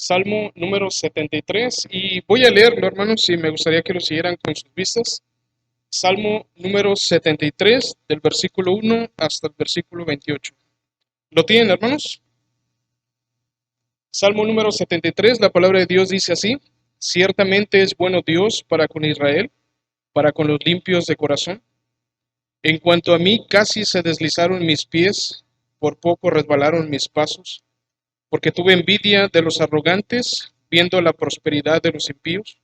Salmo número 73 y voy a leerlo, hermanos, y me gustaría que lo siguieran con sus vistas. Salmo número 73 del versículo 1 hasta el versículo 28. ¿Lo tienen, hermanos? Salmo número 73, la palabra de Dios dice así: Ciertamente es bueno Dios para con Israel, para con los limpios de corazón. En cuanto a mí, casi se deslizaron mis pies, por poco resbalaron mis pasos, porque tuve envidia de los arrogantes, viendo la prosperidad de los impíos,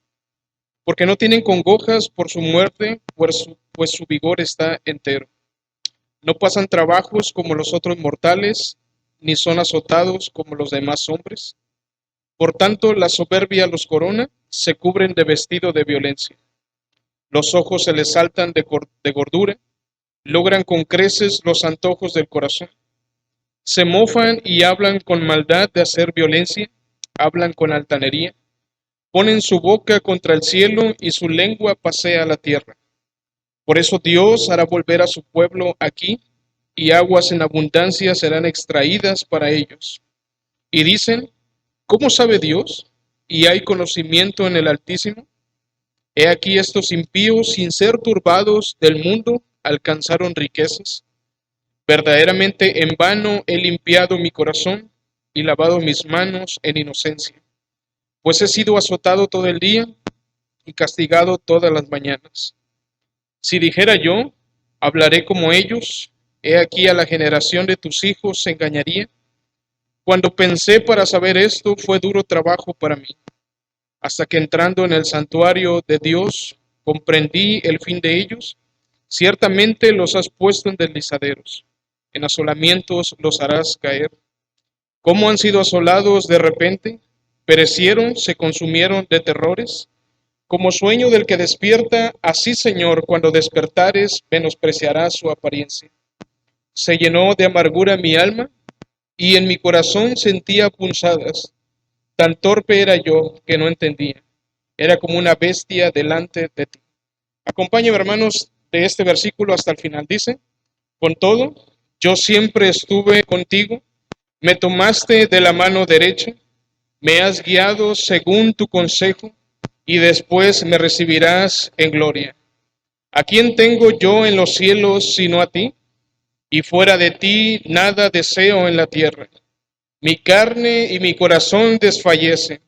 porque no tienen congojas por su muerte, pues su vigor está entero. No pasan trabajos como los otros mortales, ni son azotados como los demás hombres. Por tanto, la soberbia los corona, se cubren de vestido de violencia. Los ojos se les saltan de gordura, logran con creces los antojos del corazón. Se mofan y hablan con maldad de hacer violencia, hablan con altanería. Ponen su boca contra el cielo y su lengua pasea la tierra. Por eso Dios hará volver a su pueblo aquí, y aguas en abundancia serán extraídas para ellos. Y dicen, ¿cómo sabe Dios? ¿Y hay conocimiento en el Altísimo? He aquí estos impíos, sin ser turbados del mundo, alcanzaron riquezas. Verdaderamente en vano he limpiado mi corazón y lavado mis manos en inocencia, pues he sido azotado todo el día y castigado todas las mañanas. Si dijera yo, hablaré como ellos, he aquí a la generación de tus hijos se engañaría. Cuando pensé para saber esto, fue duro trabajo para mí, hasta que entrando en el santuario de Dios, comprendí el fin de ellos. Ciertamente los has puesto en deslizaderos, en asolamientos los harás caer. ¿Cómo han sido asolados de repente? Perecieron, se consumieron de terrores. Como sueño del que despierta, así, Señor, cuando despertares, menospreciarás su apariencia. Se llenó de amargura mi alma, y en mi corazón sentía punzadas. Tan torpe era yo que no entendía. Era como una bestia delante de ti. Acompáñenme, hermanos, de este versículo hasta el final. Dice, con todo, yo siempre estuve contigo, me tomaste de la mano derecha, me has guiado según tu consejo, y después me recibirás en gloria. ¿A quién tengo yo en los cielos sino a ti? Y fuera de ti nada deseo en la tierra. Mi carne y mi corazón desfallecen,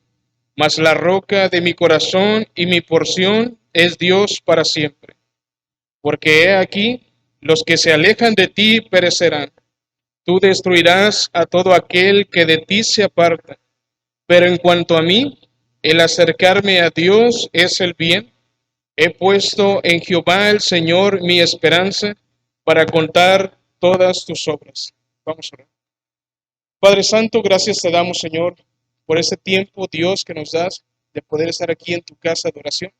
mas la roca de mi corazón y mi porción es Dios para siempre. Porque he aquí, los que se alejan de ti perecerán. Tú destruirás a todo aquel que de ti se aparta. Pero en cuanto a mí, el acercarme a Dios es el bien. He puesto en Jehová el Señor mi esperanza para contar todas tus obras. Vamos a orar. Padre Santo, gracias te damos, Señor, por este tiempo, Dios, que nos das de poder estar aquí en tu casa de oración.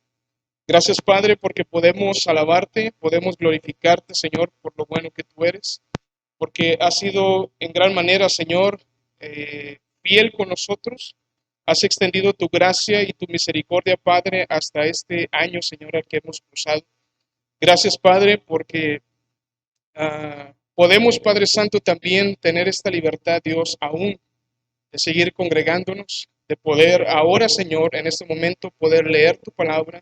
Gracias, Padre, porque podemos alabarte, podemos glorificarte, Señor, por lo bueno que tú eres, porque has sido en gran manera, Señor, fiel con nosotros. Has extendido tu gracia y tu misericordia, Padre, hasta este año, Señor, al que hemos cruzado. Gracias, Padre, porque podemos, Padre Santo, también tener esta libertad, Dios, aún de seguir congregándonos, de poder ahora, Señor, en este momento, poder leer tu palabra,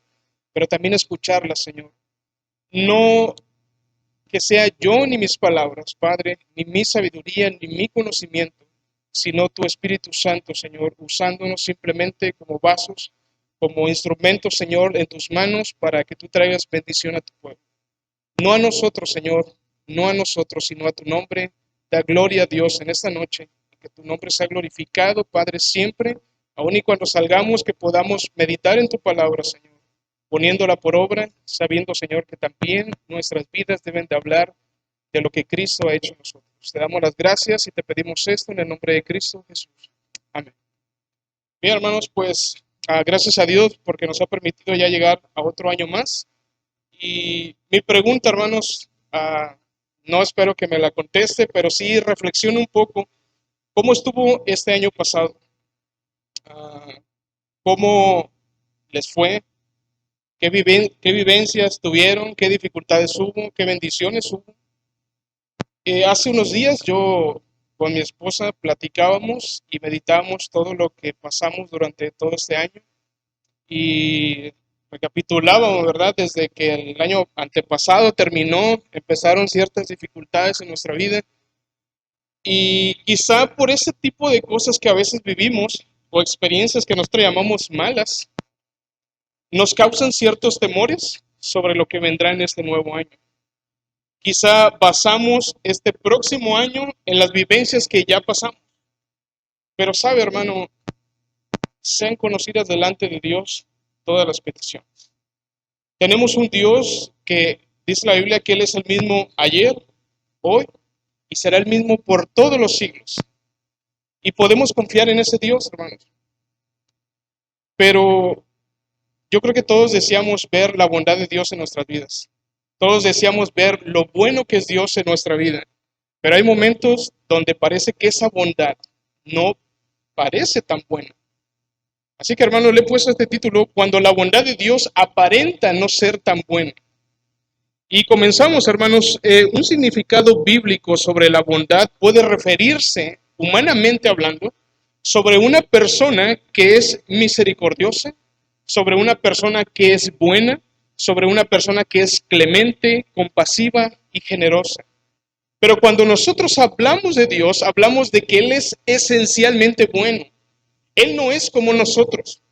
pero también escucharla, Señor. No que sea yo ni mis palabras, Padre, ni mi sabiduría, ni mi conocimiento, sino tu Espíritu Santo, Señor, usándonos simplemente como vasos, como instrumentos, Señor, en tus manos para que tú traigas bendición a tu pueblo. No a nosotros, Señor, no a nosotros, sino a tu nombre. Da gloria a Dios en esta noche, que tu nombre sea glorificado, Padre, siempre, aun y cuando salgamos, que podamos meditar en tu palabra, Señor, poniéndola por obra, sabiendo, Señor, que también nuestras vidas deben de hablar de lo que Cristo ha hecho en nosotros. Te damos las gracias y te pedimos esto en el nombre de Cristo Jesús. Amén. Bien, hermanos, pues gracias a Dios porque nos ha permitido ya llegar a otro año más. Y mi pregunta, hermanos, no espero que me la conteste, pero sí reflexione un poco. ¿Cómo estuvo este año pasado? Ah, ¿Cómo les fue? ¿Qué vivencias tuvieron? ¿Qué dificultades hubo? ¿Qué bendiciones hubo? Hace unos días yo con mi esposa platicábamos y meditábamos todo lo que pasamos durante todo este año y recapitulábamos, ¿verdad? Desde que el año antepasado terminó, empezaron ciertas dificultades en nuestra vida y quizá por ese tipo de cosas que a veces vivimos o experiencias que nosotros llamamos malas, nos causan ciertos temores sobre lo que vendrá en este nuevo año. Quizá basamos este próximo año en las vivencias que ya pasamos. Pero sabe, hermano, sean conocidas delante de Dios todas las peticiones. Tenemos un Dios que dice la Biblia que Él es el mismo ayer, hoy y será el mismo por todos los siglos. Y podemos confiar en ese Dios, hermanos. Pero yo creo que todos deseamos ver la bondad de Dios en nuestras vidas. Todos deseamos ver lo bueno que es Dios en nuestra vida. Pero hay momentos donde parece que esa bondad no parece tan buena. Así que, hermano, le he puesto este título, Cuando la bondad de Dios aparenta no ser tan buena. Y comenzamos, hermanos, un significado bíblico sobre la bondad puede referirse, humanamente hablando, sobre una persona que es misericordiosa, sobre una persona que es buena, sobre una persona que es clemente, compasiva y generosa. Pero cuando nosotros hablamos de Dios, hablamos de que Él es esencialmente bueno. Él no es como nosotros.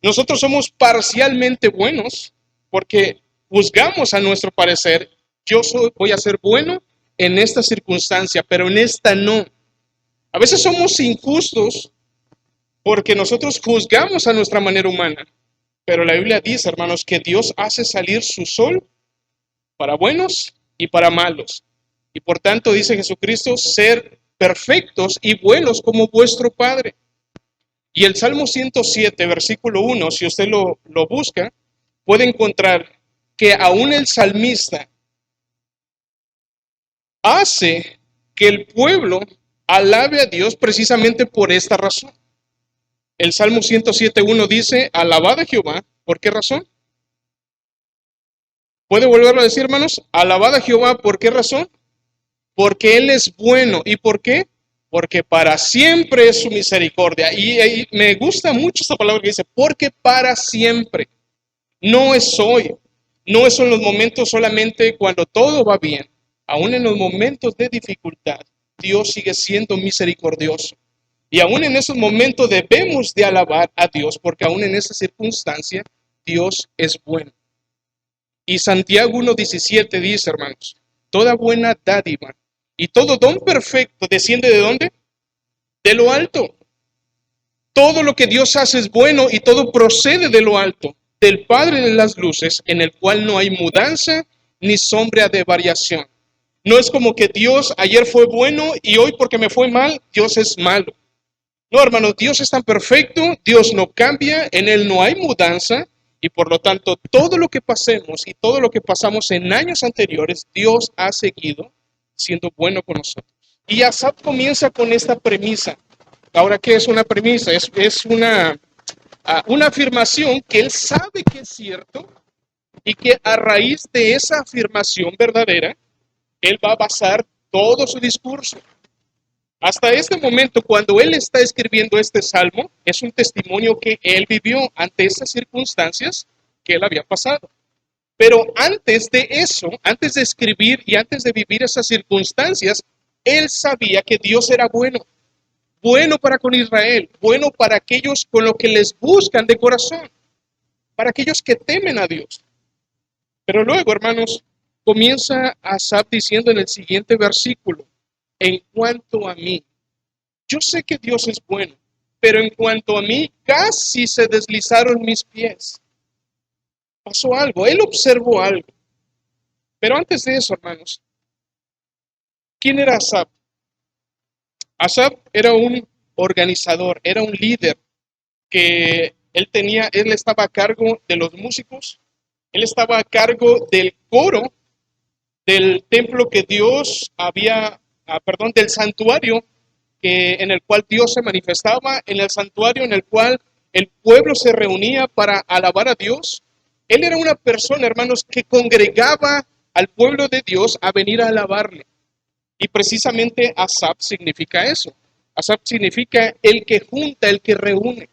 Nosotros somos parcialmente buenos porque juzgamos a nuestro parecer. Voy a ser bueno en esta circunstancia, pero en esta no. A veces somos injustos porque nosotros juzgamos a nuestra manera humana. Pero la Biblia dice, hermanos, que Dios hace salir su sol para buenos y para malos. Y por tanto dice Jesucristo, ser perfectos y buenos como vuestro Padre. Y el Salmo 107, versículo 1, si usted lo busca, puede encontrar que aún el salmista hace que el pueblo alabe a Dios precisamente por esta razón. El Salmo 107.1 dice, alabad a Jehová, ¿por qué razón? ¿Puede volverlo a decir, hermanos? Alabad a Jehová, ¿por qué razón? Porque Él es bueno. ¿Y por qué? Porque para siempre es su misericordia. Y me gusta mucho esta palabra que dice, porque para siempre. No es hoy, no es en los momentos solamente cuando todo va bien. Aún en los momentos de dificultad, Dios sigue siendo misericordioso. Y aún en esos momentos debemos de alabar a Dios, porque aún en esa circunstancia, Dios es bueno. Y Santiago 1:17 dice, hermanos, toda buena dádiva y todo don perfecto desciende ¿de dónde? De lo alto. Todo lo que Dios hace es bueno y todo procede de lo alto, del Padre de las luces, en el cual no hay mudanza ni sombra de variación. No es como que Dios ayer fue bueno y hoy porque me fue mal, Dios es malo. No, hermanos, Dios es tan perfecto, Dios no cambia, en Él no hay mudanza y por lo tanto todo lo que pasemos y todo lo que pasamos en años anteriores, Dios ha seguido siendo bueno con nosotros. Y Asaf comienza con esta premisa. Ahora, ¿qué es una premisa? Es una afirmación que él sabe que es cierto y que a raíz de esa afirmación verdadera, él va a basar todo su discurso. Hasta este momento, cuando él está escribiendo este salmo, es un testimonio que él vivió ante esas circunstancias que él había pasado. Pero antes de eso, antes de escribir y antes de vivir esas circunstancias, él sabía que Dios era bueno. Bueno para con Israel, bueno para aquellos con los que les buscan de corazón, para aquellos que temen a Dios. Pero luego, hermanos, comienza Asaf diciendo en el siguiente versículo, en cuanto a mí, yo sé que Dios es bueno, pero en cuanto a mí, casi se deslizaron mis pies. Pasó algo, él observó algo. Pero antes de eso, hermanos, ¿quién era Asaf? Asaf era un organizador, era un líder que él estaba a cargo de los músicos, él estaba a cargo del coro del templo que Dios del santuario en el cual Dios se manifestaba, en el santuario en el cual el pueblo se reunía para alabar a Dios. Él era una persona, hermanos, que congregaba al pueblo de Dios a venir a alabarle. Y precisamente Asaph significa eso. Asaph significa el que junta, el que reúne.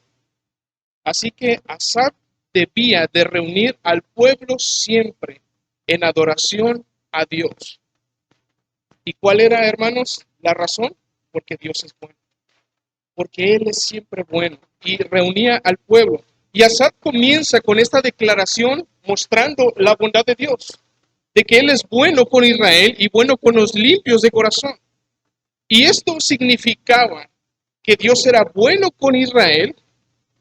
Así que Asaph debía de reunir al pueblo siempre en adoración a Dios. ¿Y cuál era, hermanos, la razón? Porque Dios es bueno. Porque Él es siempre bueno. Y reunía al pueblo. Y Asaph comienza con esta declaración mostrando la bondad de Dios, de que Él es bueno con Israel y bueno con los limpios de corazón. Y esto significaba que Dios era bueno con Israel,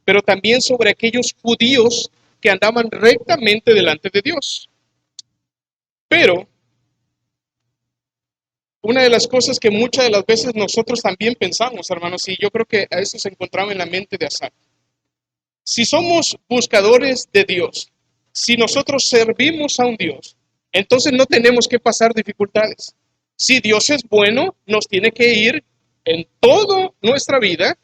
pero también sobre aquellos judíos que andaban rectamente delante de Dios. Pero una de las cosas que muchas de las veces nosotros también pensamos, hermanos, y yo creo que a eso se encontraba en la mente de Asaph. Si somos buscadores de Dios, si nosotros servimos a un Dios, entonces no tenemos que pasar dificultades. Si Dios es bueno, nos tiene que ir en toda nuestra vida,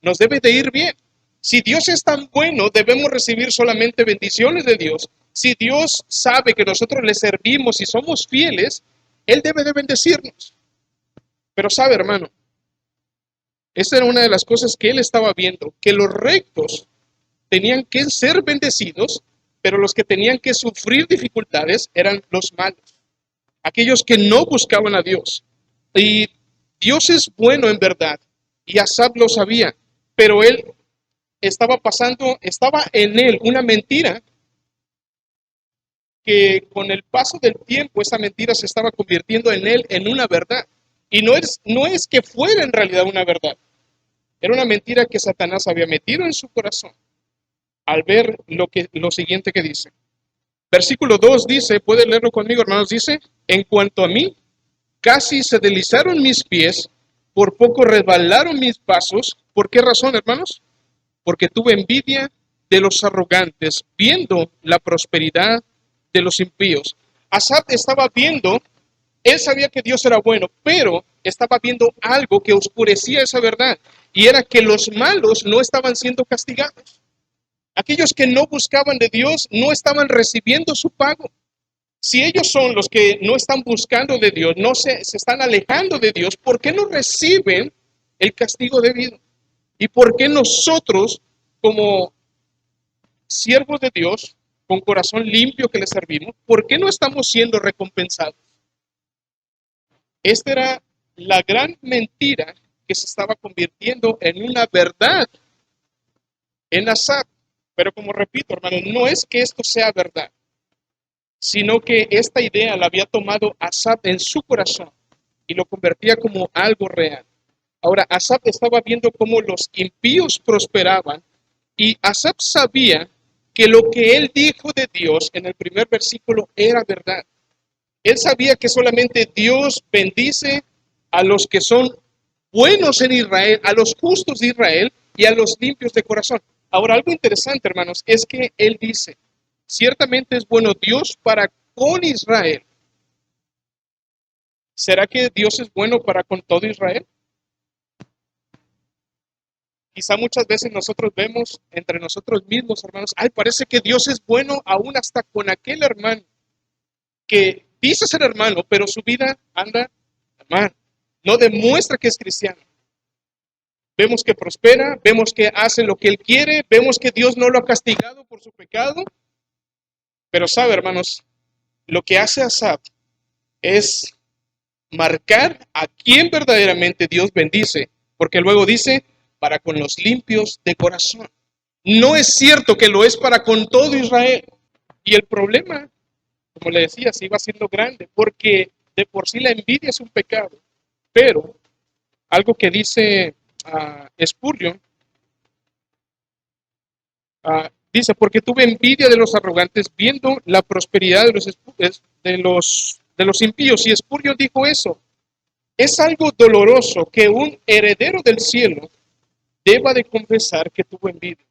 nos debe de ir bien. Si Dios es tan bueno, debemos recibir solamente bendiciones de Dios. Si Dios sabe que nosotros le servimos y somos fieles, Él debe de bendecirnos. Pero sabe, hermano, esa era una de las cosas que Él estaba viendo, que los rectos tenían que ser bendecidos, pero los que tenían que sufrir dificultades eran los malos, aquellos que no buscaban a Dios. Y Dios es bueno en verdad, y Asaph lo sabía, pero él estaba en él una mentira que con el paso del tiempo esa mentira se estaba convirtiendo en él en una verdad. Y no es que fuera en realidad una verdad, era una mentira que Satanás había metido en su corazón al ver lo siguiente que dice. Versículo 2 dice, pueden leerlo conmigo, hermanos, dice, en cuanto a mí, casi se deslizaron mis pies, por poco resbalaron mis pasos. ¿Por qué razón, hermanos? Porque tuve envidia de los arrogantes, viendo la prosperidad de los impíos. Asaph estaba viendo, él sabía que Dios era bueno, pero estaba viendo algo que oscurecía esa verdad, y era que los malos no estaban siendo castigados. Aquellos que no buscaban de Dios no estaban recibiendo su pago. Si ellos son los que no están buscando de Dios, no se están alejando de Dios, ¿por qué no reciben el castigo debido? ¿Y por qué nosotros, como siervos de Dios, con corazón limpio que le servimos, por qué no estamos siendo recompensados? Esta era la gran mentira que se estaba convirtiendo en una verdad en Asaph. Pero como repito, hermano, no es que esto sea verdad, sino que esta idea la había tomado Asaph en su corazón y lo convertía como algo real. Ahora, Asaph estaba viendo cómo los impíos prosperaban y Asaph sabía que lo que él dijo de Dios en el primer versículo era verdad. Él sabía que solamente Dios bendice a los que son buenos en Israel, a los justos de Israel y a los limpios de corazón. Ahora, algo interesante, hermanos, es que él dice, ciertamente es bueno Dios para con Israel. ¿Será que Dios es bueno para con todo Israel? Quizá muchas veces nosotros vemos entre nosotros mismos, hermanos, ay, parece que Dios es bueno aún hasta con aquel hermano que dice ser hermano, pero su vida anda mal. No demuestra que es cristiano. Vemos que prospera, vemos que hace lo que él quiere, vemos que Dios no lo ha castigado por su pecado. Pero sabe, hermanos, lo que hace Asaph es marcar a quien verdaderamente Dios bendice, porque luego dice, para con los limpios de corazón. No es cierto que lo es para con todo Israel. Y el problema, como le decía, se iba siendo grande, porque de por sí la envidia es un pecado. Pero algo que dice Spurgeon, dice, porque tuve envidia de los arrogantes viendo la prosperidad de los impíos. Y Spurgeon dijo eso. Es algo doloroso que un heredero del cielo deba de confesar que tuvo envidia.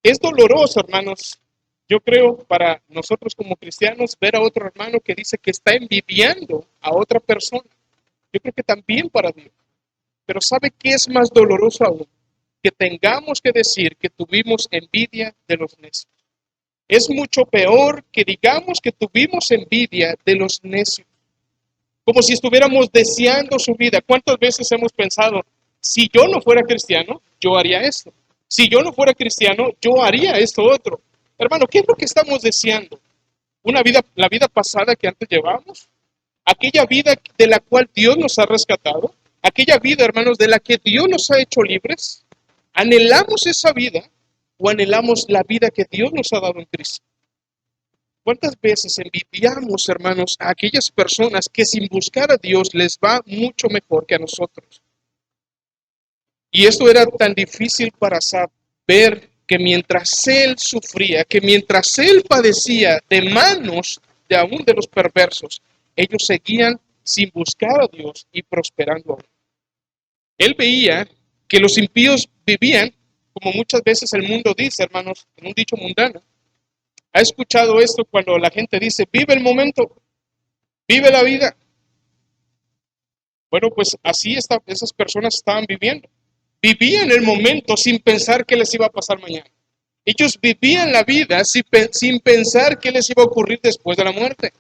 Es doloroso, hermanos, yo creo, para nosotros como cristianos, ver a otro hermano que dice que está envidiando a otra persona. Yo creo que también para Dios. Pero ¿sabe qué es más doloroso aún? Que tengamos que decir que tuvimos envidia de los necios. Es mucho peor que digamos que tuvimos envidia de los necios. como si estuviéramos deseando su vida. ¿Cuántas veces hemos pensado, si yo no fuera cristiano, yo haría esto? Si yo no fuera cristiano, yo haría esto otro. Hermano, ¿qué es lo que estamos deseando? Una vida, la vida pasada que antes llevábamos, aquella vida de la cual Dios nos ha rescatado, aquella vida, hermanos, de la que Dios nos ha hecho libres. ¿Anhelamos esa vida o anhelamos la vida que Dios nos ha dado en Cristo? ¿Cuántas veces envidiamos, hermanos, a aquellas personas que sin buscar a Dios les va mucho mejor que a nosotros? Y esto era tan difícil para Asaf, ver que mientras él sufría, que mientras él padecía de manos de aún de los perversos, ellos seguían sin buscar a Dios y prosperando aún. Él veía que los impíos vivían, como muchas veces el mundo dice, hermanos, en un dicho mundano. ¿Ha escuchado esto cuando la gente dice, vive el momento, vive la vida? Bueno, pues así esas personas estaban viviendo. Vivían el momento sin pensar qué les iba a pasar mañana. Ellos vivían la vida sin pensar qué les iba a ocurrir después de la muerte.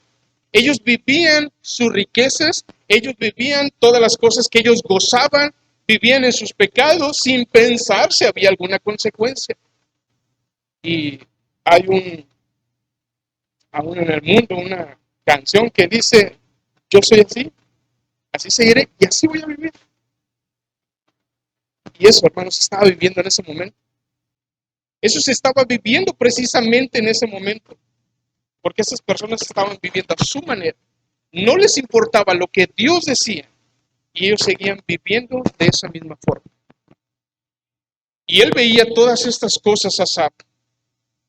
Ellos vivían sus riquezas, ellos vivían todas las cosas que ellos gozaban, vivían en sus pecados sin pensar si había alguna consecuencia. Y hay aún en el mundo una canción que dice, yo soy así, así seguiré y así voy a vivir. Y eso, hermanos, se estaba viviendo en ese momento. Eso se estaba viviendo precisamente en ese momento, porque esas personas estaban viviendo a su manera. No les importaba lo que Dios decía, y ellos seguían viviendo de esa misma forma. Y él veía todas estas cosas, Asaf,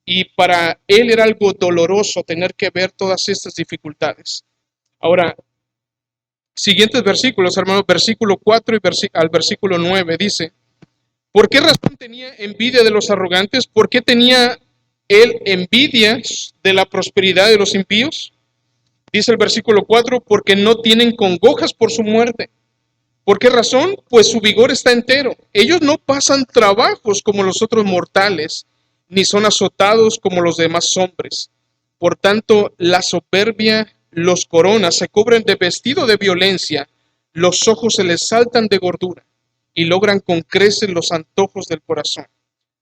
y para él era algo doloroso tener que ver todas estas dificultades. Ahora, siguientes versículos, hermanos, versículo 4 y al versículo 9 dice, ¿por qué razón tenía envidia de los arrogantes? ¿Por qué tenía él envidia de la prosperidad de los impíos? Dice el versículo 4, porque no tienen congojas por su muerte. ¿Por qué razón? Pues su vigor está entero. Ellos no pasan trabajos como los otros mortales, ni son azotados como los demás hombres. Por tanto, la soberbia los corona, se cubren de vestido de violencia, los ojos se les saltan de gordura y logran con creces los antojos del corazón.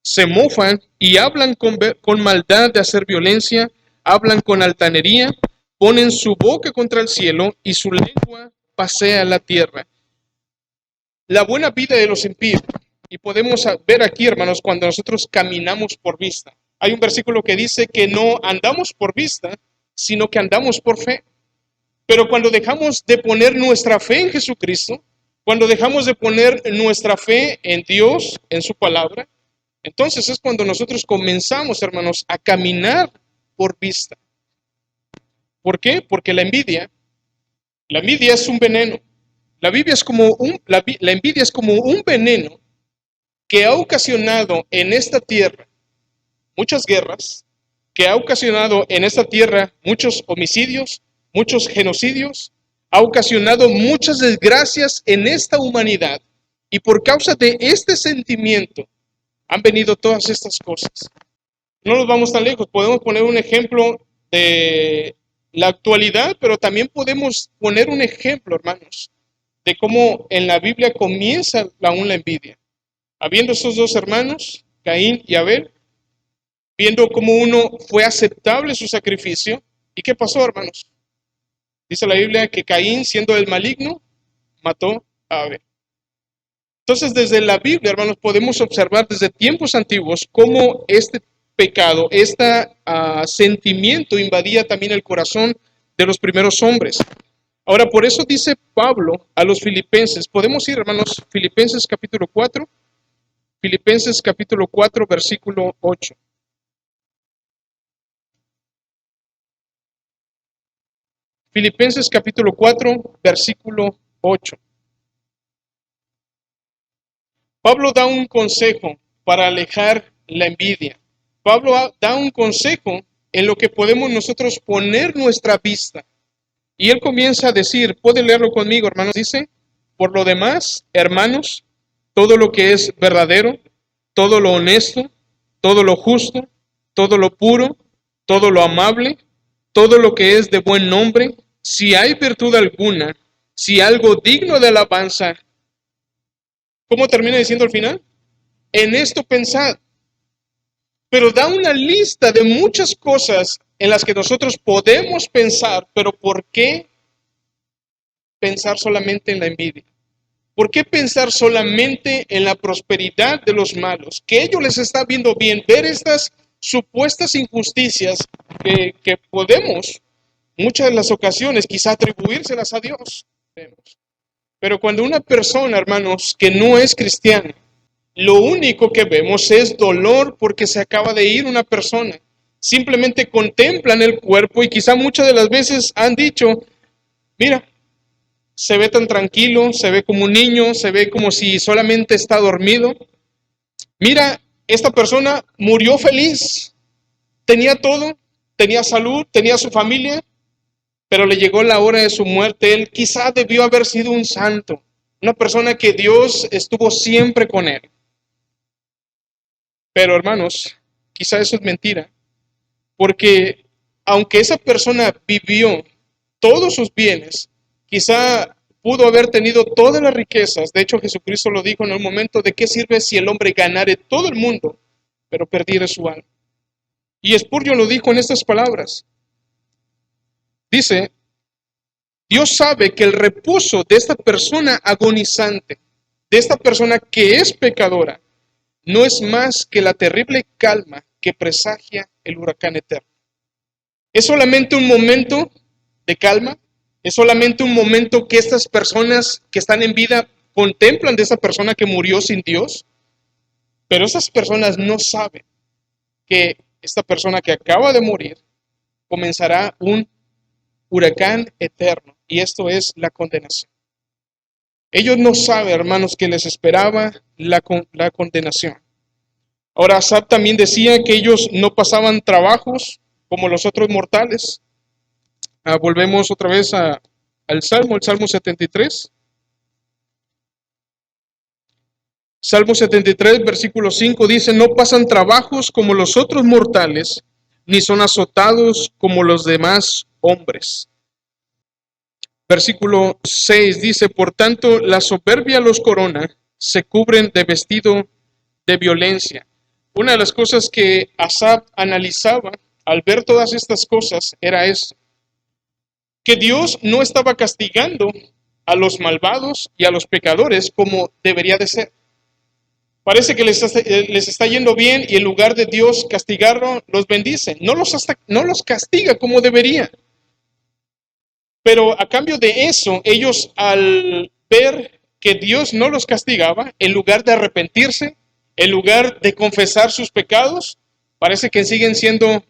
Se mofan y hablan con maldad de hacer violencia, hablan con altanería, ponen su boca contra el cielo y su lengua pasea la tierra. La buena vida de los impíos, y podemos ver aquí, hermanos, cuando nosotros caminamos por vista. Hay un versículo que dice que no andamos por vista, sino que andamos por fe. Pero cuando dejamos de poner nuestra fe en Jesucristo, cuando dejamos de poner nuestra fe en Dios, en su palabra, entonces es cuando nosotros comenzamos, hermanos, a caminar por vista. ¿Por qué? Porque la envidia es un veneno. La envidia es como un veneno que ha ocasionado en esta tierra muchas guerras, que ha ocasionado en esta tierra muchos homicidios, muchos genocidios, ha ocasionado muchas desgracias en esta humanidad. Y por causa de este sentimiento han venido todas estas cosas. No nos vamos tan lejos, podemos poner un ejemplo de la actualidad, pero también podemos poner un ejemplo, hermanos, de cómo en la Biblia comienza aún la envidia. Habiendo esos dos hermanos, Caín y Abel, viendo cómo uno fue aceptable su sacrificio, ¿y qué pasó, hermanos? Dice la Biblia que Caín, siendo el maligno, mató a Abel. Entonces, desde la Biblia, hermanos, podemos observar desde tiempos antiguos cómo este pecado, este sentimiento invadía también el corazón de los primeros hombres. Ahora, por eso dice Pablo a los filipenses, podemos ir, hermanos, Filipenses capítulo 4, versículo 8. Filipenses capítulo 4, versículo 8. Pablo da un consejo para alejar la envidia. Pablo da un consejo en lo que podemos nosotros poner nuestra vista. Y él comienza a decir, puede leerlo conmigo, hermanos, dice, por lo demás, hermanos, todo lo que es verdadero, todo lo honesto, todo lo justo, todo lo puro, todo lo amable, todo lo que es de buen nombre, si hay virtud alguna, si algo digno de alabanza, ¿cómo termina diciendo al final? En esto pensad. Pero da una lista de muchas cosas en las que nosotros podemos pensar, pero ¿por qué pensar solamente en la envidia? ¿Por qué pensar solamente en la prosperidad de los malos? Que ellos les está viendo bien, ver estas supuestas injusticias que podemos, muchas de las ocasiones, quizá atribuírselas a Dios. Pero cuando una persona, hermanos, que no es cristiana, lo único que vemos es dolor porque se acaba de ir una persona. Simplemente contemplan el cuerpo y quizá muchas de las veces han dicho, mira, se ve tan tranquilo, se ve como un niño, se ve como si solamente está dormido. Mira, esta persona murió feliz, tenía todo, tenía salud, tenía su familia, pero le llegó la hora de su muerte. Él quizá debió haber sido un santo, una persona que Dios estuvo siempre con él. Pero hermanos, quizá eso es mentira, porque aunque esa persona vivió todos sus bienes, quizá pudo haber tenido todas las riquezas. De hecho, Jesucristo lo dijo en un momento: ¿de qué sirve si el hombre ganare todo el mundo, pero perdiere su alma? Y Spurgeon lo dijo en estas palabras. Dice, Dios sabe que el reposo de esta persona agonizante, de esta persona que es pecadora, no es más que la terrible calma que presagia el huracán eterno. Es solamente un momento de calma, es solamente un momento que estas personas que están en vida contemplan de esa persona que murió sin Dios, pero esas personas no saben que esta persona que acaba de morir comenzará un huracán eterno, y esto es la condenación. Ellos no saben, hermanos, que les esperaba la condenación. Ahora, Asaf también decía que ellos no pasaban trabajos como los otros mortales. Volvemos otra vez al Salmo, el Salmo 73. Salmo 73, versículo 5 dice, no pasan trabajos como los otros mortales, ni son azotados como los demás hombres. Versículo 6 dice, por tanto, la soberbia los corona, se cubren de vestido de violencia. Una de las cosas que Asaf analizaba al ver todas estas cosas era eso, que Dios no estaba castigando a los malvados y a los pecadores como debería de ser. Parece que les está yendo bien y en lugar de Dios castigarlo, los bendice. No los castiga como debería. Pero a cambio de eso, ellos al ver que Dios no los castigaba, en lugar de arrepentirse, en lugar de confesar sus pecados, parece que siguen siendo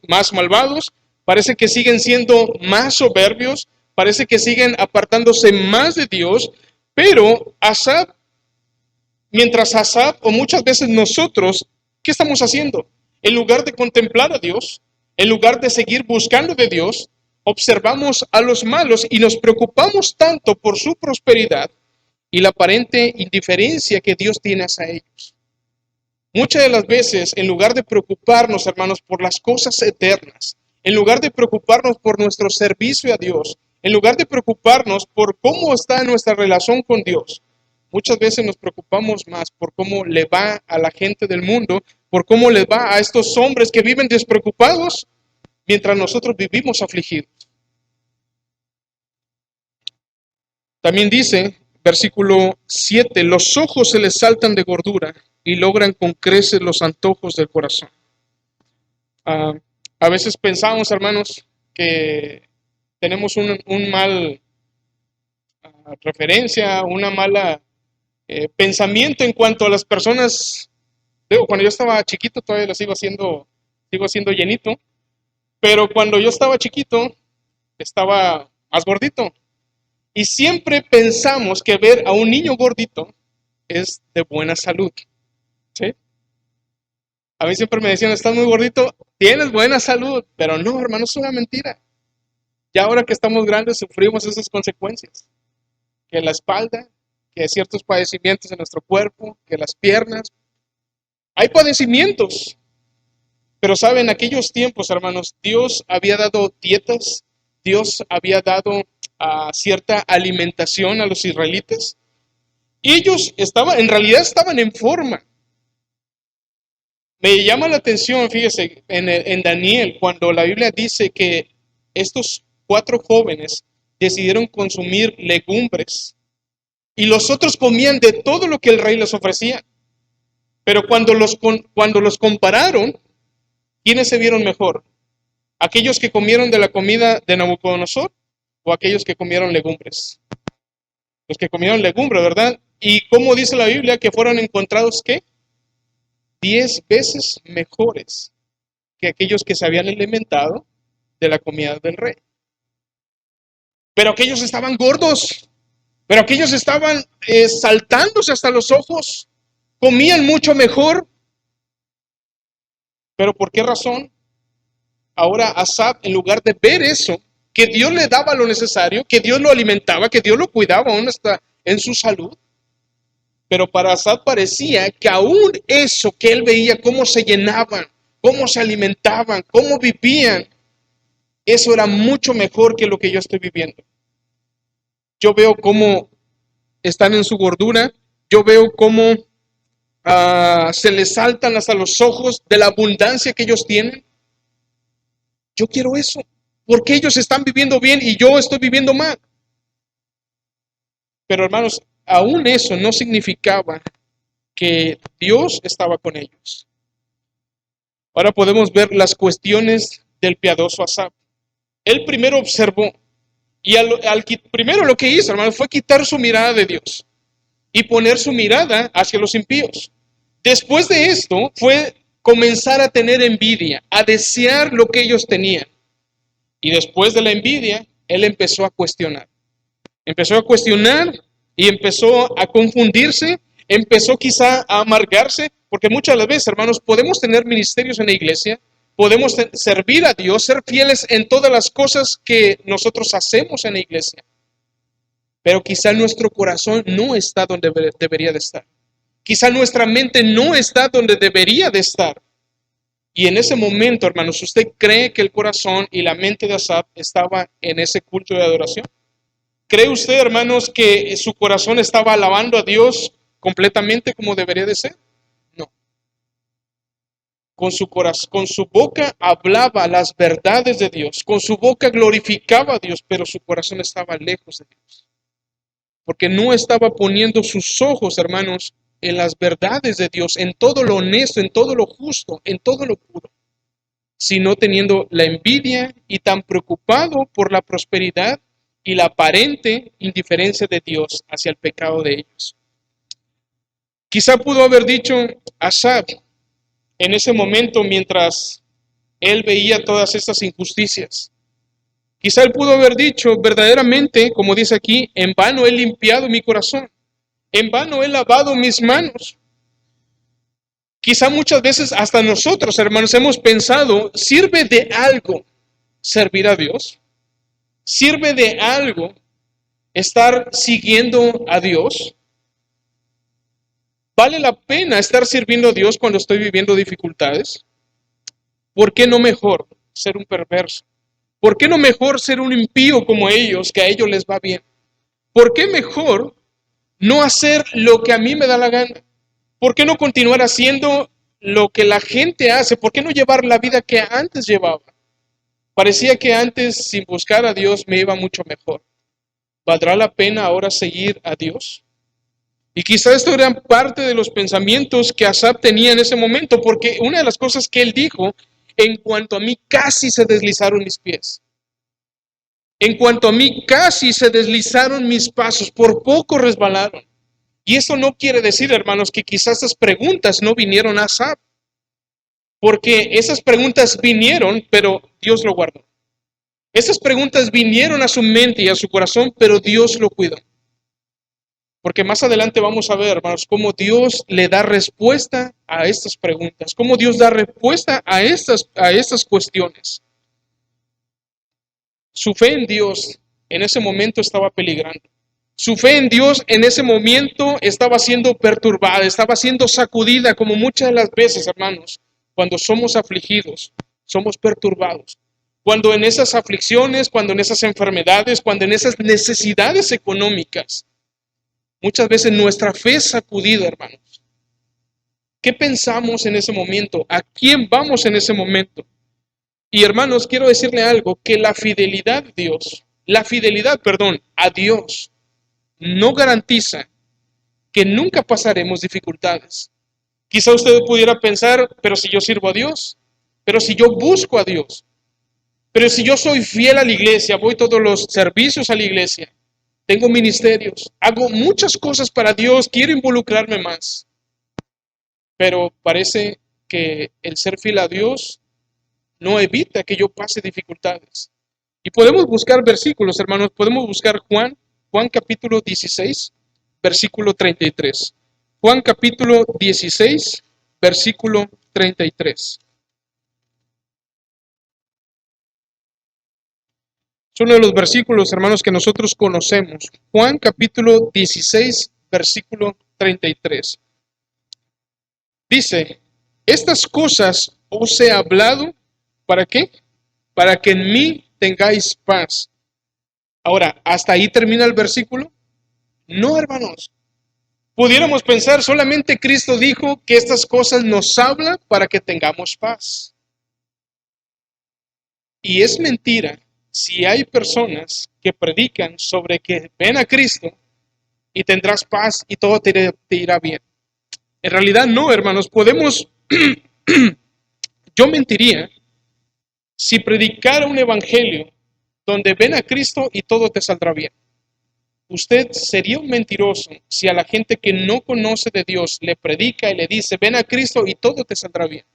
más malvados, parece que siguen siendo más soberbios, parece que siguen apartándose más de Dios, pero mientras Asaf o muchas veces nosotros, ¿qué estamos haciendo? En lugar de contemplar a Dios, en lugar de seguir buscando de Dios, observamos a los malos y nos preocupamos tanto por su prosperidad y la aparente indiferencia que Dios tiene hacia ellos. Muchas de las veces, en lugar de preocuparnos, hermanos, por las cosas eternas, en lugar de preocuparnos por nuestro servicio a Dios, en lugar de preocuparnos por cómo está nuestra relación con Dios, muchas veces nos preocupamos más por cómo le va a la gente del mundo, por cómo les va a estos hombres que viven despreocupados, mientras nosotros vivimos afligidos. También dice, versículo 7, los ojos se les saltan de gordura y logran con creces los antojos del corazón. A veces pensamos, hermanos, que tenemos un mal referencia, una mala pensamiento en cuanto a las personas. Digo, cuando yo estaba chiquito todavía lo sigo siendo llenito, pero cuando yo estaba chiquito estaba más gordito. Y siempre pensamos que ver a un niño gordito es de buena salud. ¿Sí? A mí siempre me decían, estás muy gordito, tienes buena salud, pero no, hermano, es una mentira. Ya ahora que estamos grandes sufrimos esas consecuencias. Que la espalda, que ciertos padecimientos en nuestro cuerpo, que las piernas. Hay padecimientos, pero saben, en aquellos tiempos, hermanos, Dios había dado dietas, Dios había dado cierta alimentación a los israelitas. Y ellos en realidad estaban en forma. Me llama la atención, fíjese, en Daniel, cuando la Biblia dice que estos 4 jóvenes decidieron consumir legumbres y los otros comían de todo lo que el rey les ofrecía. Pero cuando los compararon, ¿quiénes se vieron mejor? ¿Aquellos que comieron de la comida de Nabucodonosor o aquellos que comieron legumbres? Los que comieron legumbres, ¿verdad? ¿Y cómo dice la Biblia que fueron encontrados qué? 10 veces mejores que aquellos que se habían alimentado de la comida del rey. Pero aquellos estaban gordos, pero aquellos estaban saltándose hasta los ojos, comían mucho mejor. ¿Pero por qué razón? Ahora Asaf, en lugar de ver eso, que Dios le daba lo necesario, que Dios lo alimentaba, que Dios lo cuidaba aún hasta en su salud, pero para Asaf parecía que aún eso que él veía, cómo se llenaban, cómo se alimentaban, cómo vivían, eso era mucho mejor que lo que yo estoy viviendo. Yo veo cómo están en su gordura, yo veo cómo se les saltan hasta los ojos de la abundancia que ellos tienen. Yo quiero eso, porque ellos están viviendo bien y yo estoy viviendo mal. Pero hermanos, aún eso no significaba que Dios estaba con ellos. Ahora podemos ver las cuestiones del piadoso Asaf. Él primero observó y primero lo que hizo, hermanos, fue quitar su mirada de Dios y poner su mirada hacia los impíos. Después de esto fue comenzar a tener envidia, a desear lo que ellos tenían. Y después de la envidia, él empezó a cuestionar. Empezó a cuestionar y empezó a confundirse, empezó quizá a amargarse, porque muchas de las veces, hermanos, podemos tener ministerios en la iglesia, podemos servir a Dios, ser fieles en todas las cosas que nosotros hacemos en la iglesia. Pero quizá nuestro corazón no está donde debería de estar. Quizá nuestra mente no está donde debería de estar. Y en ese momento, hermanos, ¿usted cree que el corazón y la mente de Asaf estaba en ese culto de adoración? ¿Cree usted, hermanos, que su corazón estaba alabando a Dios completamente como debería de ser? No. Con su boca hablaba las verdades de Dios, con su boca glorificaba a Dios, pero su corazón estaba lejos de Dios. Porque no estaba poniendo sus ojos, hermanos, en las verdades de Dios, en todo lo honesto, en todo lo justo, en todo lo puro, sino teniendo la envidia y tan preocupado por la prosperidad y la aparente indiferencia de Dios hacia el pecado de ellos. Quizá pudo haber dicho Asaf en ese momento mientras él veía todas estas injusticias. Quizá él pudo haber dicho verdaderamente, como dice aquí, en vano he limpiado mi corazón, en vano he lavado mis manos. Quizá muchas veces hasta nosotros, hermanos, hemos pensado, ¿sirve de algo servir a Dios? ¿Sirve de algo estar siguiendo a Dios? ¿Vale la pena estar sirviendo a Dios cuando estoy viviendo dificultades? ¿Por qué no mejor ser un perverso? ¿Por qué no mejor ser un impío como ellos, que a ellos les va bien? ¿Por qué mejor no hacer lo que a mí me da la gana? ¿Por qué no continuar haciendo lo que la gente hace? ¿Por qué no llevar la vida que antes llevaba? Parecía que antes, sin buscar a Dios, me iba mucho mejor. ¿Valdrá la pena ahora seguir a Dios? Y quizá esto eran parte de los pensamientos que Asaf tenía en ese momento, porque una de las cosas que él dijo, en cuanto a mí casi se deslizaron mis pies. En cuanto a mí casi se deslizaron mis pasos, por poco resbalaron. Y eso no quiere decir, hermanos, que quizás esas preguntas no vinieron a Asaf, porque esas preguntas vinieron, pero Dios lo guardó. Esas preguntas vinieron a su mente y a su corazón, pero Dios lo cuidó. Porque más adelante vamos a ver, hermanos, cómo Dios le da respuesta a estas preguntas, cómo Dios da respuesta a estas cuestiones. Su fe en Dios en ese momento estaba peligrando. Su fe en Dios en ese momento estaba siendo perturbada, estaba siendo sacudida, como muchas de las veces, hermanos, cuando somos afligidos, somos perturbados. Cuando en esas aflicciones, cuando en esas enfermedades, cuando en esas necesidades económicas, muchas veces nuestra fe es sacudida, hermanos. ¿Qué pensamos en ese momento? ¿A quién vamos en ese momento? Y hermanos, quiero decirle algo, que a Dios, no garantiza que nunca pasaremos dificultades. Quizá usted pudiera pensar, pero si yo sirvo a Dios, pero si yo busco a Dios, pero si yo soy fiel a la iglesia, voy todos los servicios a la iglesia, tengo ministerios, hago muchas cosas para Dios, quiero involucrarme más. Pero parece que el ser fiel a Dios no evita que yo pase dificultades. Y podemos buscar versículos, hermanos, podemos buscar Juan capítulo 16, versículo 33. Juan capítulo 16, versículo 33. Es uno de los versículos, hermanos, que nosotros conocemos. Juan capítulo 16, versículo 33. Dice, estas cosas os he hablado, ¿para qué? Para que en mí tengáis paz. Ahora, ¿hasta ahí termina el versículo? No, hermanos. Pudiéramos pensar, solamente Cristo dijo que estas cosas nos habla para que tengamos paz. Y es mentira si hay personas que predican sobre que ven a Cristo y tendrás paz y todo te irá bien. En realidad no, hermanos, yo mentiría si predicara un evangelio donde ven a Cristo y todo te saldrá bien. Usted sería un mentiroso si a la gente que no conoce de Dios le predica y le dice, ven a Cristo y todo te saldrá bien.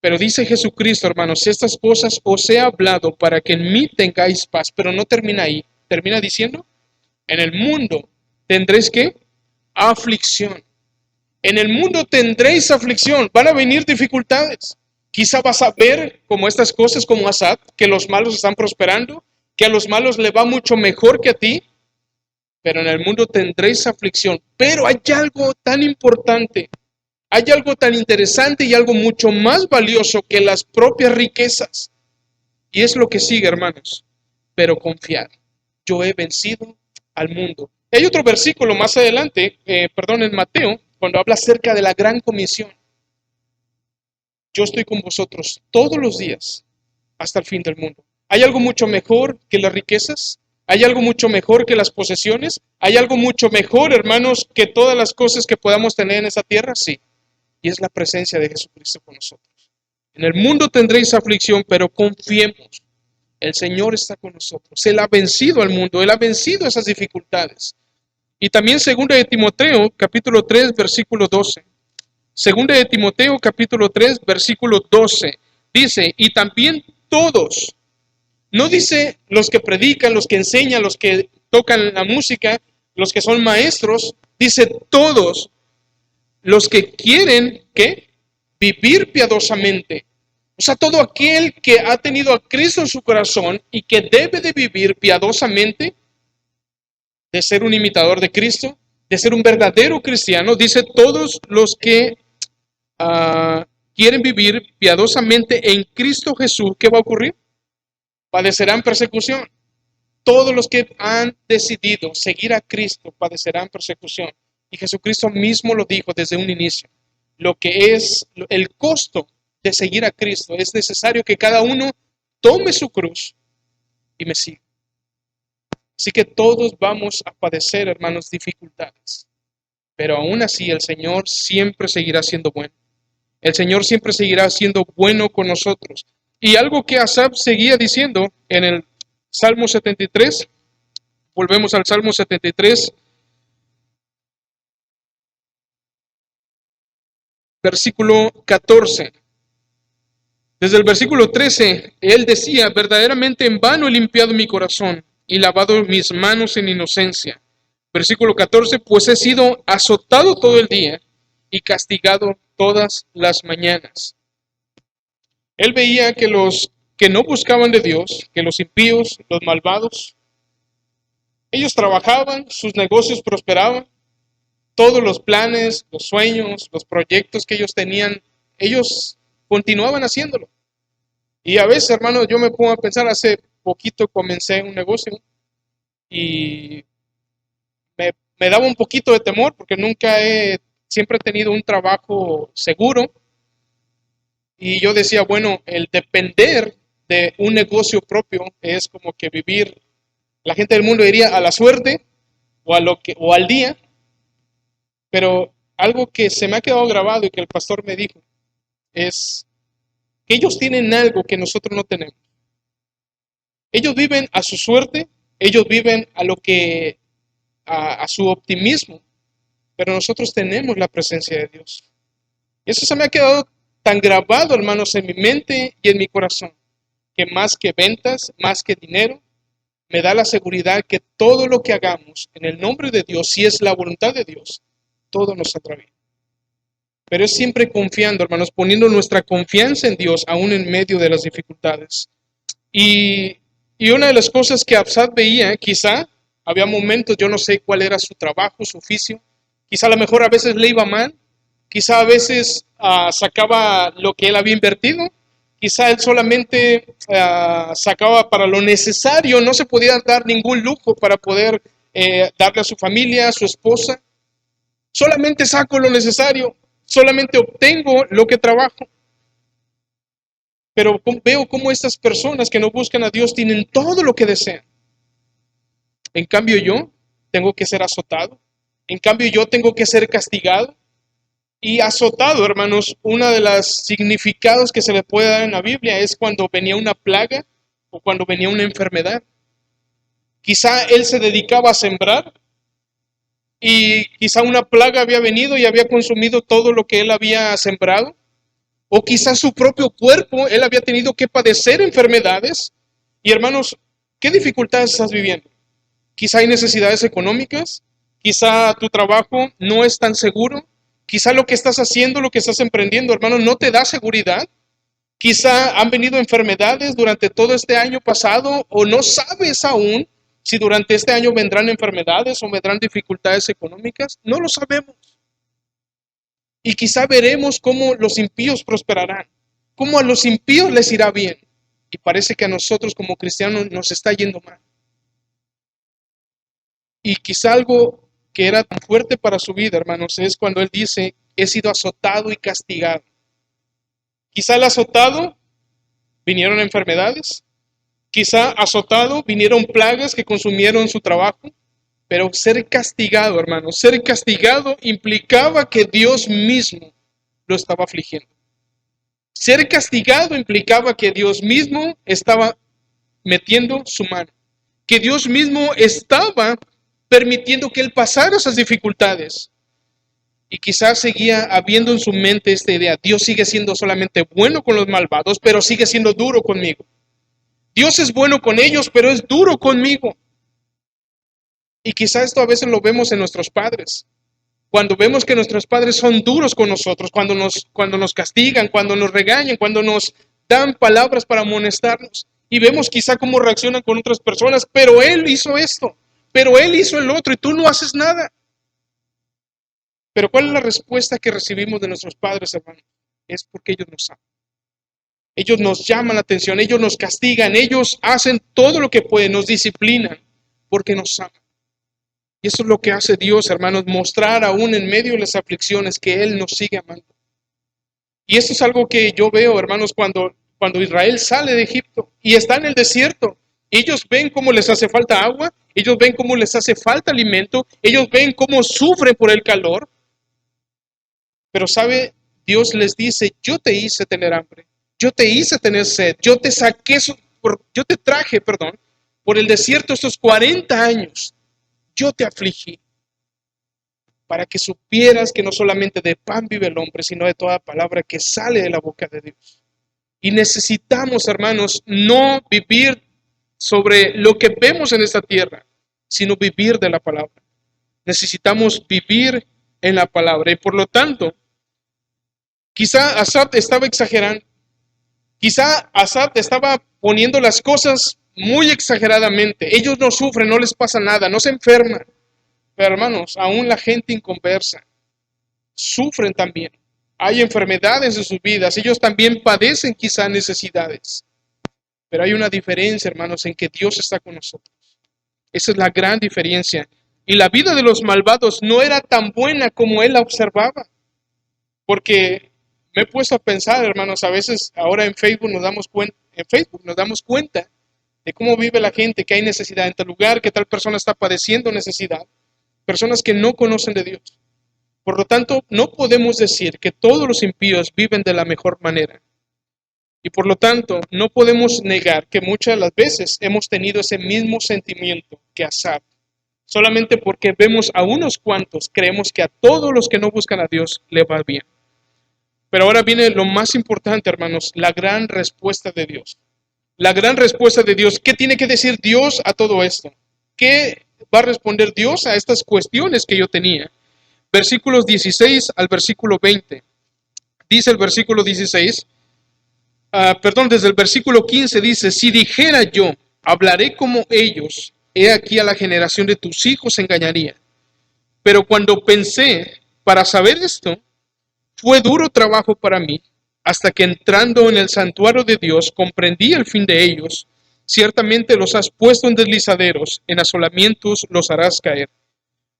Pero dice Jesucristo, hermanos, estas cosas os he hablado para que en mí tengáis paz. Pero no termina ahí. Termina diciendo, en el mundo tendréis ¿qué? Aflicción. En el mundo tendréis aflicción. Van a venir dificultades. Quizá vas a ver como estas cosas como Asad, que los malos están prosperando, que a los malos le va mucho mejor que a ti. Pero en el mundo tendréis aflicción. Pero hay algo tan importante, hay algo tan interesante y algo mucho más valioso que las propias riquezas. Y es lo que sigue, hermanos. Pero confiad, yo he vencido al mundo. Hay otro versículo más adelante, en Mateo, cuando habla acerca de la gran comisión. Yo estoy con vosotros todos los días hasta el fin del mundo. ¿Hay algo mucho mejor que las riquezas? ¿Hay algo mucho mejor que las posesiones? ¿Hay algo mucho mejor, hermanos, que todas las cosas que podamos tener en esa tierra? Sí. Y es la presencia de Jesucristo con nosotros. En el mundo tendréis aflicción, pero confiemos. El Señor está con nosotros. Él ha vencido al mundo. Él ha vencido esas dificultades. Y también 2 de Timoteo, capítulo 3, versículo 12. 2 de Timoteo, capítulo 3, versículo 12. Dice, y también todos. No dice los que predican, los que enseñan, los que tocan la música, los que son maestros. Dice todos los que quieren, ¿qué? Vivir piadosamente. O sea, todo aquel que ha tenido a Cristo en su corazón y que debe de vivir piadosamente, de ser un imitador de Cristo, de ser un verdadero cristiano, dice todos los que quieren vivir piadosamente en Cristo Jesús, ¿qué va a ocurrir? Padecerán persecución. Todos los que han decidido seguir a Cristo padecerán persecución. Y Jesucristo mismo lo dijo desde un inicio. Lo que es el costo de seguir a Cristo, es necesario que cada uno tome su cruz y me siga. Así que todos vamos a padecer, hermanos, dificultades. Pero aún así el Señor siempre seguirá siendo bueno. El Señor siempre seguirá siendo bueno con nosotros. Y algo que Asaf seguía diciendo en el Salmo 73, volvemos al Salmo 73, versículo 14. Desde el versículo 13, él decía, verdaderamente en vano he limpiado mi corazón y lavado mis manos en inocencia. Versículo 14, pues he sido azotado todo el día y castigado todas las mañanas. Él veía que los que no buscaban de Dios, que los impíos, los malvados, ellos trabajaban, sus negocios prosperaban, todos los planes, los sueños, los proyectos que ellos tenían, ellos continuaban haciéndolo. Y a veces, hermano, yo me pongo a pensar, hace poquito comencé un negocio y me daba un poquito de temor porque siempre he tenido un trabajo seguro y yo decía, bueno, el depender de un negocio propio es como que vivir, la gente del mundo diría a la suerte o al día, pero algo que se me ha quedado grabado y que el pastor me dijo es que ellos tienen algo que nosotros no tenemos. Ellos viven a su suerte, ellos viven a su optimismo, pero nosotros tenemos la presencia de Dios. Eso se me ha quedado tan grabado, hermanos, en mi mente y en mi corazón, que más que ventas, más que dinero, me da la seguridad que todo lo que hagamos en el nombre de Dios, si es la voluntad de Dios, todo nos saldrá bien. Pero es siempre confiando, hermanos, poniendo nuestra confianza en Dios, aún en medio de las dificultades. Y, y una de las cosas que Absad veía, quizá, había momentos, yo no sé cuál era su trabajo, su oficio, quizá a lo mejor a veces le iba mal, quizá a veces sacaba lo que él había invertido, quizá él solamente sacaba para lo necesario, no se podía dar ningún lujo para poder darle a su familia, a su esposa, solamente saco lo necesario, solamente obtengo lo que trabajo. Pero veo cómo estas personas que no buscan a Dios tienen todo lo que desean. En cambio yo tengo que ser azotado. En cambio yo tengo que ser castigado. Y azotado, hermanos, uno de los significados que se le puede dar en la Biblia es cuando venía una plaga o cuando venía una enfermedad. Quizá él se dedicaba a sembrar y quizá una plaga había venido y había consumido todo lo que él había sembrado. O quizás su propio cuerpo, él había tenido que padecer enfermedades. Y hermanos, ¿qué dificultades estás viviendo? Quizá hay necesidades económicas, quizá tu trabajo no es tan seguro, quizá lo que estás haciendo, lo que estás emprendiendo, hermanos, no te da seguridad. Quizá han venido enfermedades durante todo este año pasado o no sabes aún si durante este año vendrán enfermedades o vendrán dificultades económicas. No lo sabemos. Y quizá veremos cómo los impíos prosperarán, cómo a los impíos les irá bien. Y parece que a nosotros como cristianos nos está yendo mal. Y quizá algo que era tan fuerte para su vida, hermanos, es cuando él dice, he sido azotado y castigado. Quizá el azotado vinieron enfermedades, quizá azotado vinieron plagas que consumieron su trabajo, pero ser castigado, hermanos, ser castigado implicaba que Dios mismo lo estaba afligiendo. Ser castigado implicaba que Dios mismo estaba metiendo su mano, que Dios mismo estaba permitiendo que él pasara esas dificultades. Y quizás seguía habiendo en su mente esta idea, Dios sigue siendo solamente bueno con los malvados, pero sigue siendo duro conmigo. Dios es bueno con ellos, pero es duro conmigo. Y quizás esto a veces lo vemos en nuestros padres. Cuando vemos que nuestros padres son duros con nosotros, cuando nos castigan, cuando nos regañan, cuando nos dan palabras para amonestarnos. Y vemos quizá cómo reaccionan con otras personas, pero él hizo esto, pero él hizo el otro y tú no haces nada. Pero ¿cuál es la respuesta que recibimos de nuestros padres, hermanos? Es porque ellos nos aman. Ellos nos llaman la atención, ellos nos castigan, ellos hacen todo lo que pueden, nos disciplinan, porque nos aman. Y eso es lo que hace Dios, hermanos, mostrar aún en medio de las aflicciones que Él nos sigue amando. Y esto es algo que yo veo, hermanos, cuando Israel sale de Egipto y está en el desierto. Ellos ven cómo les hace falta agua, ellos ven cómo les hace falta alimento, ellos ven cómo sufren por el calor. Pero sabe, Dios les dice, yo te hice tener hambre, yo te hice tener sed, yo te traje, perdón, por el desierto estos 40 años, yo te afligí, para que supieras que no solamente de pan vive el hombre, sino de toda palabra que sale de la boca de Dios. Y necesitamos, hermanos, no vivir sobre lo que vemos en esta tierra, sino vivir de la palabra. Necesitamos vivir en la palabra y por lo tanto, quizá Asaf estaba exagerando, quizá Asaf estaba poniendo las cosas muy exageradamente. Ellos no sufren, no les pasa nada, no se enferman. Pero hermanos, aún la gente inconversa sufren también. Hay enfermedades en sus vidas, ellos también padecen quizá necesidades. Pero hay una diferencia, hermanos, en que Dios está con nosotros. Esa es la gran diferencia. Y la vida de los malvados no era tan buena como él la observaba. Porque me he puesto a pensar, hermanos, a veces ahora en Facebook nos damos cuenta de cómo vive la gente, que hay necesidad en tal lugar, que tal persona está padeciendo necesidad. Personas que no conocen de Dios. Por lo tanto, no podemos decir que todos los impíos viven de la mejor manera. Y por lo tanto, no podemos negar que muchas de las veces hemos tenido ese mismo sentimiento que Asaf. Solamente porque vemos a unos cuantos, creemos que a todos los que no buscan a Dios le va bien. Pero ahora viene lo más importante, hermanos, la gran respuesta de Dios. La gran respuesta de Dios. ¿Qué tiene que decir Dios a todo esto? ¿Qué va a responder Dios a estas cuestiones que yo tenía? Versículos 16 al versículo 20. Dice el versículo 16, desde el versículo 15 dice, si dijera yo, hablaré como ellos, he aquí a la generación de tus hijos engañaría. Pero cuando pensé para saber esto, fue duro trabajo para mí, hasta que entrando en el santuario de Dios comprendí el fin de ellos. Ciertamente los has puesto en deslizaderos, en asolamientos los harás caer.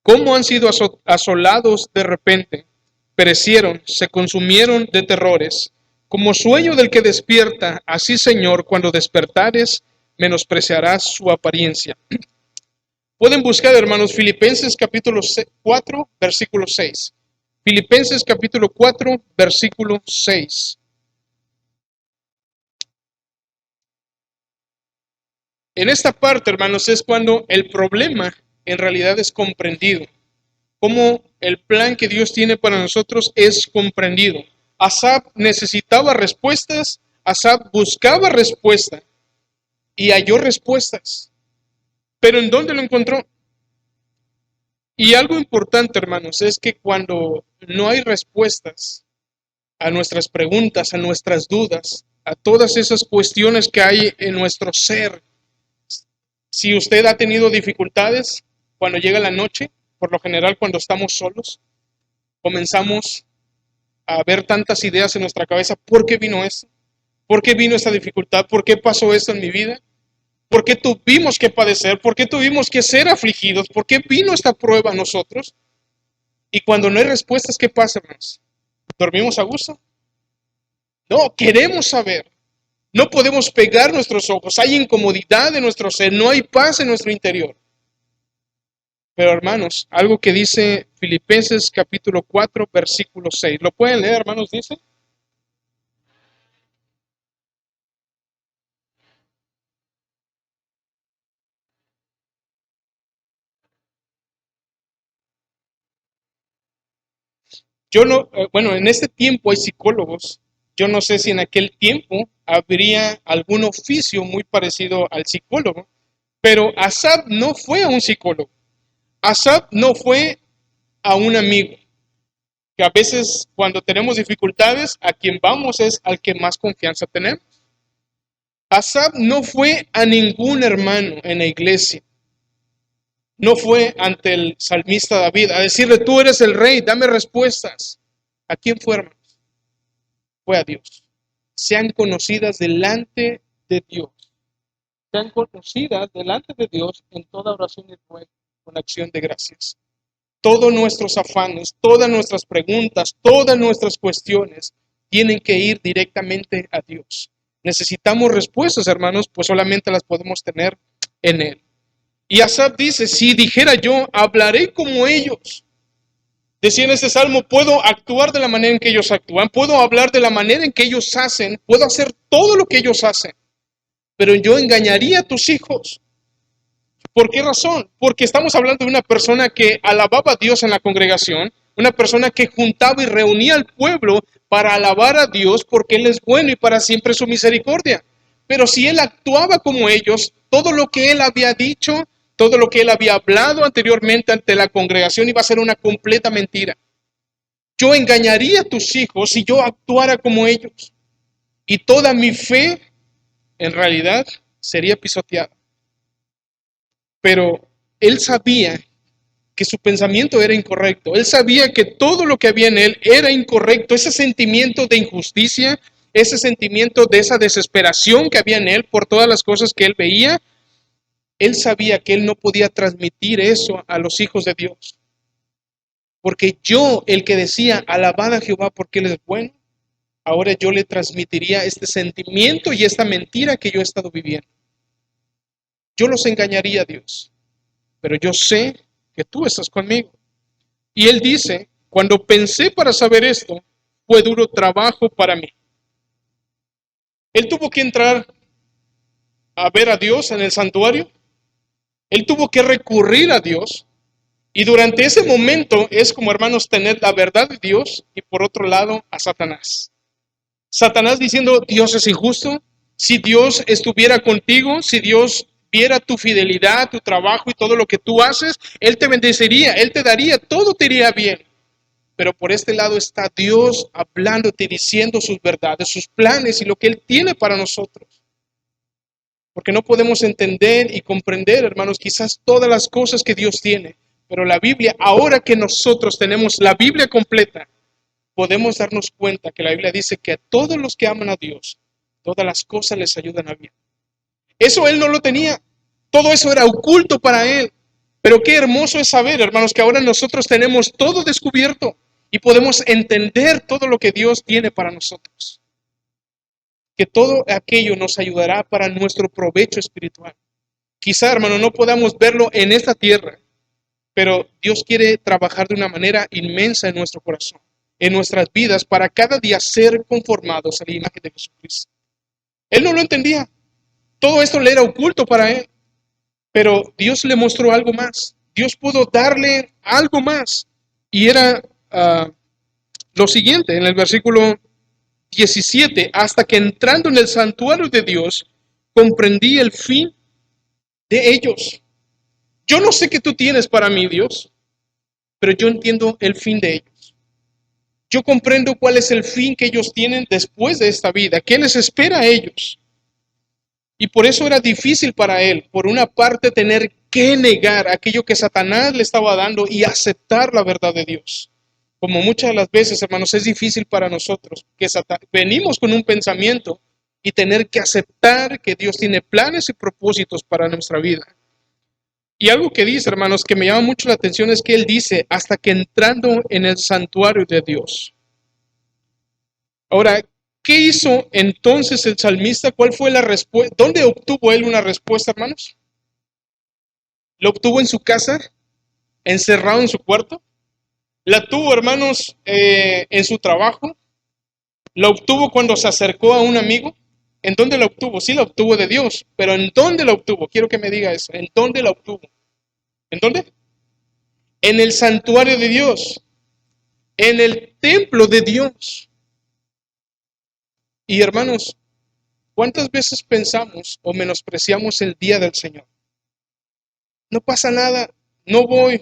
¿Cómo han sido asolados de repente? Perecieron, se consumieron de terrores. Como sueño del que despierta, así Señor, cuando despertares, menospreciarás su apariencia. Pueden buscar, hermanos, Filipenses capítulo 4, versículo 6. Filipenses capítulo 4, versículo 6. En esta parte, hermanos, es cuando el problema en realidad es comprendido. Cómo el plan que Dios tiene para nosotros es comprendido. Asaf necesitaba respuestas, Asaf buscaba respuesta y halló respuestas. Pero ¿en dónde lo encontró? Y algo importante, hermanos, es que cuando no hay respuestas a nuestras preguntas, a nuestras dudas, a todas esas cuestiones que hay en nuestro ser, si usted ha tenido dificultades cuando llega la noche, por lo general cuando estamos solos, comenzamos a ver tantas ideas en nuestra cabeza. ¿Por qué vino esto? ¿Por qué vino esta dificultad? ¿Por qué pasó esto en mi vida? ¿Por qué tuvimos que padecer? ¿Por qué tuvimos que ser afligidos? ¿Por qué vino esta prueba a nosotros? Y cuando no hay respuestas, ¿qué pasa, hermanos? ¿Dormimos a gusto? No, queremos saber. No podemos pegar nuestros ojos. Hay incomodidad en nuestro ser. No hay paz en nuestro interior. Pero hermanos, algo que dice Filipenses capítulo 4, versículo 6. ¿Lo pueden leer, hermanos? Dice. Yo no, bueno, en este tiempo hay psicólogos. Yo no sé si en aquel tiempo habría algún oficio muy parecido al psicólogo, pero Asaf no fue a un psicólogo. Asaf no fue a un amigo, que a veces cuando tenemos dificultades, a quien vamos es al que más confianza tenemos. Asaf no fue a ningún hermano en la iglesia. No fue ante el salmista David a decirle, tú eres el rey, dame respuestas. ¿A quién fue, hermanos? Fue a Dios. Sean conocidas delante de Dios. Sean conocidas delante de Dios en toda oración y ruego con acción de gracias. Todos nuestros afanes, todas nuestras preguntas, todas nuestras cuestiones tienen que ir directamente a Dios. Necesitamos respuestas, hermanos, pues solamente las podemos tener en Él. Y Asaf dice, si dijera yo, hablaré como ellos. Decía en este salmo, puedo actuar de la manera en que ellos actúan, puedo hablar de la manera en que ellos hacen, puedo hacer todo lo que ellos hacen, pero yo engañaría a tus hijos. ¿Por qué razón? Porque estamos hablando de una persona que alababa a Dios en la congregación, una persona que juntaba y reunía al pueblo para alabar a Dios porque Él es bueno y para siempre su misericordia. Pero si Él actuaba como ellos, todo lo que Él había dicho, todo lo que Él había hablado anteriormente ante la congregación iba a ser una completa mentira. Yo engañaría a tus hijos si yo actuara como ellos. Y toda mi fe, en realidad, sería pisoteada. Pero él sabía que su pensamiento era incorrecto. Él sabía que todo lo que había en él era incorrecto. Ese sentimiento de injusticia, ese sentimiento de esa desesperación que había en él por todas las cosas que él veía, él sabía que él no podía transmitir eso a los hijos de Dios. Porque yo, el que decía, alabad a Jehová porque él es bueno, ahora yo le transmitiría este sentimiento y esta mentira que yo he estado viviendo. Yo los engañaría a Dios, pero yo sé que tú estás conmigo. Y él dice, cuando pensé para saber esto, fue duro trabajo para mí. Él tuvo que entrar a ver a Dios en el santuario. Él tuvo que recurrir a Dios. Y durante ese momento es como, hermanos, tener la verdad de Dios y por otro lado a Satanás. Satanás diciendo, Dios es injusto. Si Dios estuviera contigo, si Dios viera tu fidelidad, tu trabajo y todo lo que tú haces, Él te bendeciría, Él te daría, todo te iría bien. Pero por este lado está Dios hablándote y diciendo sus verdades, sus planes y lo que Él tiene para nosotros. Porque no podemos entender y comprender, hermanos, quizás todas las cosas que Dios tiene. Pero la Biblia, ahora que nosotros tenemos la Biblia completa, podemos darnos cuenta que la Biblia dice que a todos los que aman a Dios, todas las cosas les ayudan a bien. Eso él no lo tenía. Todo eso era oculto para él. Pero qué hermoso es saber, hermanos, que ahora nosotros tenemos todo descubierto y podemos entender todo lo que Dios tiene para nosotros. Que todo aquello nos ayudará para nuestro provecho espiritual. Quizá, hermano, no podamos verlo en esta tierra, pero Dios quiere trabajar de una manera inmensa en nuestro corazón, en nuestras vidas, para cada día ser conformados a la imagen de Jesucristo. Él no lo entendía. Todo esto le era oculto para él, pero Dios le mostró algo más. Dios pudo darle algo más. Y era lo siguiente, en el versículo 17, hasta que entrando en el santuario de Dios, comprendí el fin de ellos. Yo no sé qué tú tienes para mí, Dios, pero yo entiendo el fin de ellos. Yo comprendo cuál es el fin que ellos tienen después de esta vida, qué les espera a ellos. Y por eso era difícil para él, por una parte, tener que negar aquello que Satanás le estaba dando y aceptar la verdad de Dios. Como muchas de las veces, hermanos, es difícil para nosotros, que venimos con un pensamiento y tener que aceptar que Dios tiene planes y propósitos para nuestra vida. Y algo que dice, hermanos, que me llama mucho la atención es que él dice, hasta que entrando en el santuario de Dios. Ahora, ¿qué hizo entonces el salmista? ¿Cuál fue la respuesta? ¿Dónde obtuvo él una respuesta, hermanos? ¿Lo obtuvo en su casa? ¿Encerrado en su cuarto? ¿La tuvo, hermanos, en su trabajo? ¿La obtuvo cuando se acercó a un amigo? ¿En dónde la obtuvo? Sí, la obtuvo de Dios, pero ¿en dónde la obtuvo? Quiero que me diga eso. ¿En dónde la obtuvo? ¿En dónde? En el santuario de Dios, en el templo de Dios. Y hermanos, ¿cuántas veces pensamos o menospreciamos el día del Señor? No pasa nada, no voy,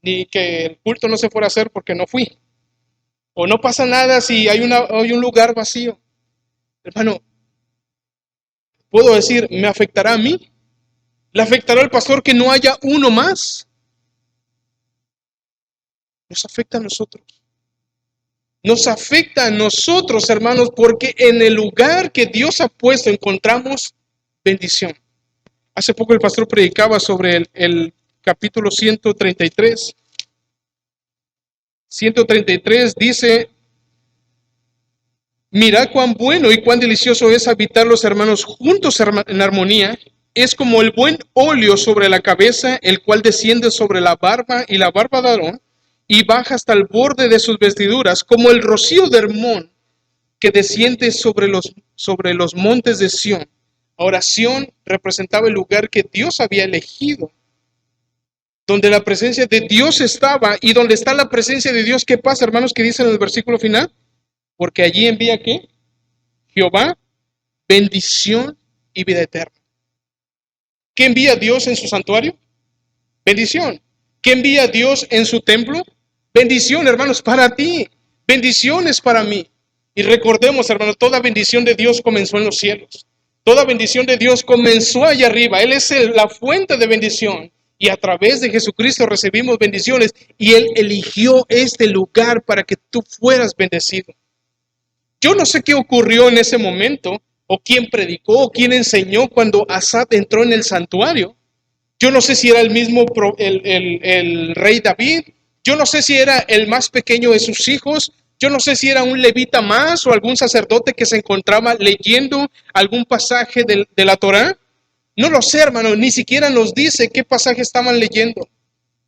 ni que el culto no se fuera a hacer porque no fui. O no pasa nada si hay un lugar vacío. Hermano, puedo decir, ¿me afectará a mí? ¿Le afectará al pastor que no haya uno más? Nos afecta a nosotros. Nos afecta a nosotros, hermanos, porque en el lugar que Dios ha puesto encontramos bendición. Hace poco el pastor predicaba sobre el capítulo 133. 133 dice, mirad cuán bueno y cuán delicioso es habitar los hermanos juntos en armonía. Es como el buen óleo sobre la cabeza, el cual desciende sobre la barba y la barba de Aarón, y baja hasta el borde de sus vestiduras, como el rocío de Hermón, que desciende sobre los montes de Sión. Ahora, Sión representaba el lugar que Dios había elegido, donde la presencia de Dios estaba, y donde está la presencia de Dios, ¿qué pasa, hermanos? ¿Qué dice en el versículo final? Porque allí envía, ¿qué? Jehová, bendición y vida eterna. ¿Qué envía Dios en su santuario? Bendición. ¿Qué envía Dios en su templo? Bendición, hermanos, para ti. Bendiciones para mí. Y recordemos, hermanos, toda bendición de Dios comenzó en los cielos. Toda bendición de Dios comenzó allá arriba. Él es la fuente de bendición. Y a través de Jesucristo recibimos bendiciones. Y Él eligió este lugar para que tú fueras bendecido. Yo no sé qué ocurrió en ese momento, o quién predicó, o quién enseñó cuando Asaf entró en el santuario. Yo no sé si era el mismo el rey David. Yo no sé si era el más pequeño de sus hijos. Yo no sé si era un levita más o algún sacerdote que se encontraba leyendo algún pasaje de la Torá. No lo sé, hermano, ni siquiera nos dice qué pasaje estaban leyendo.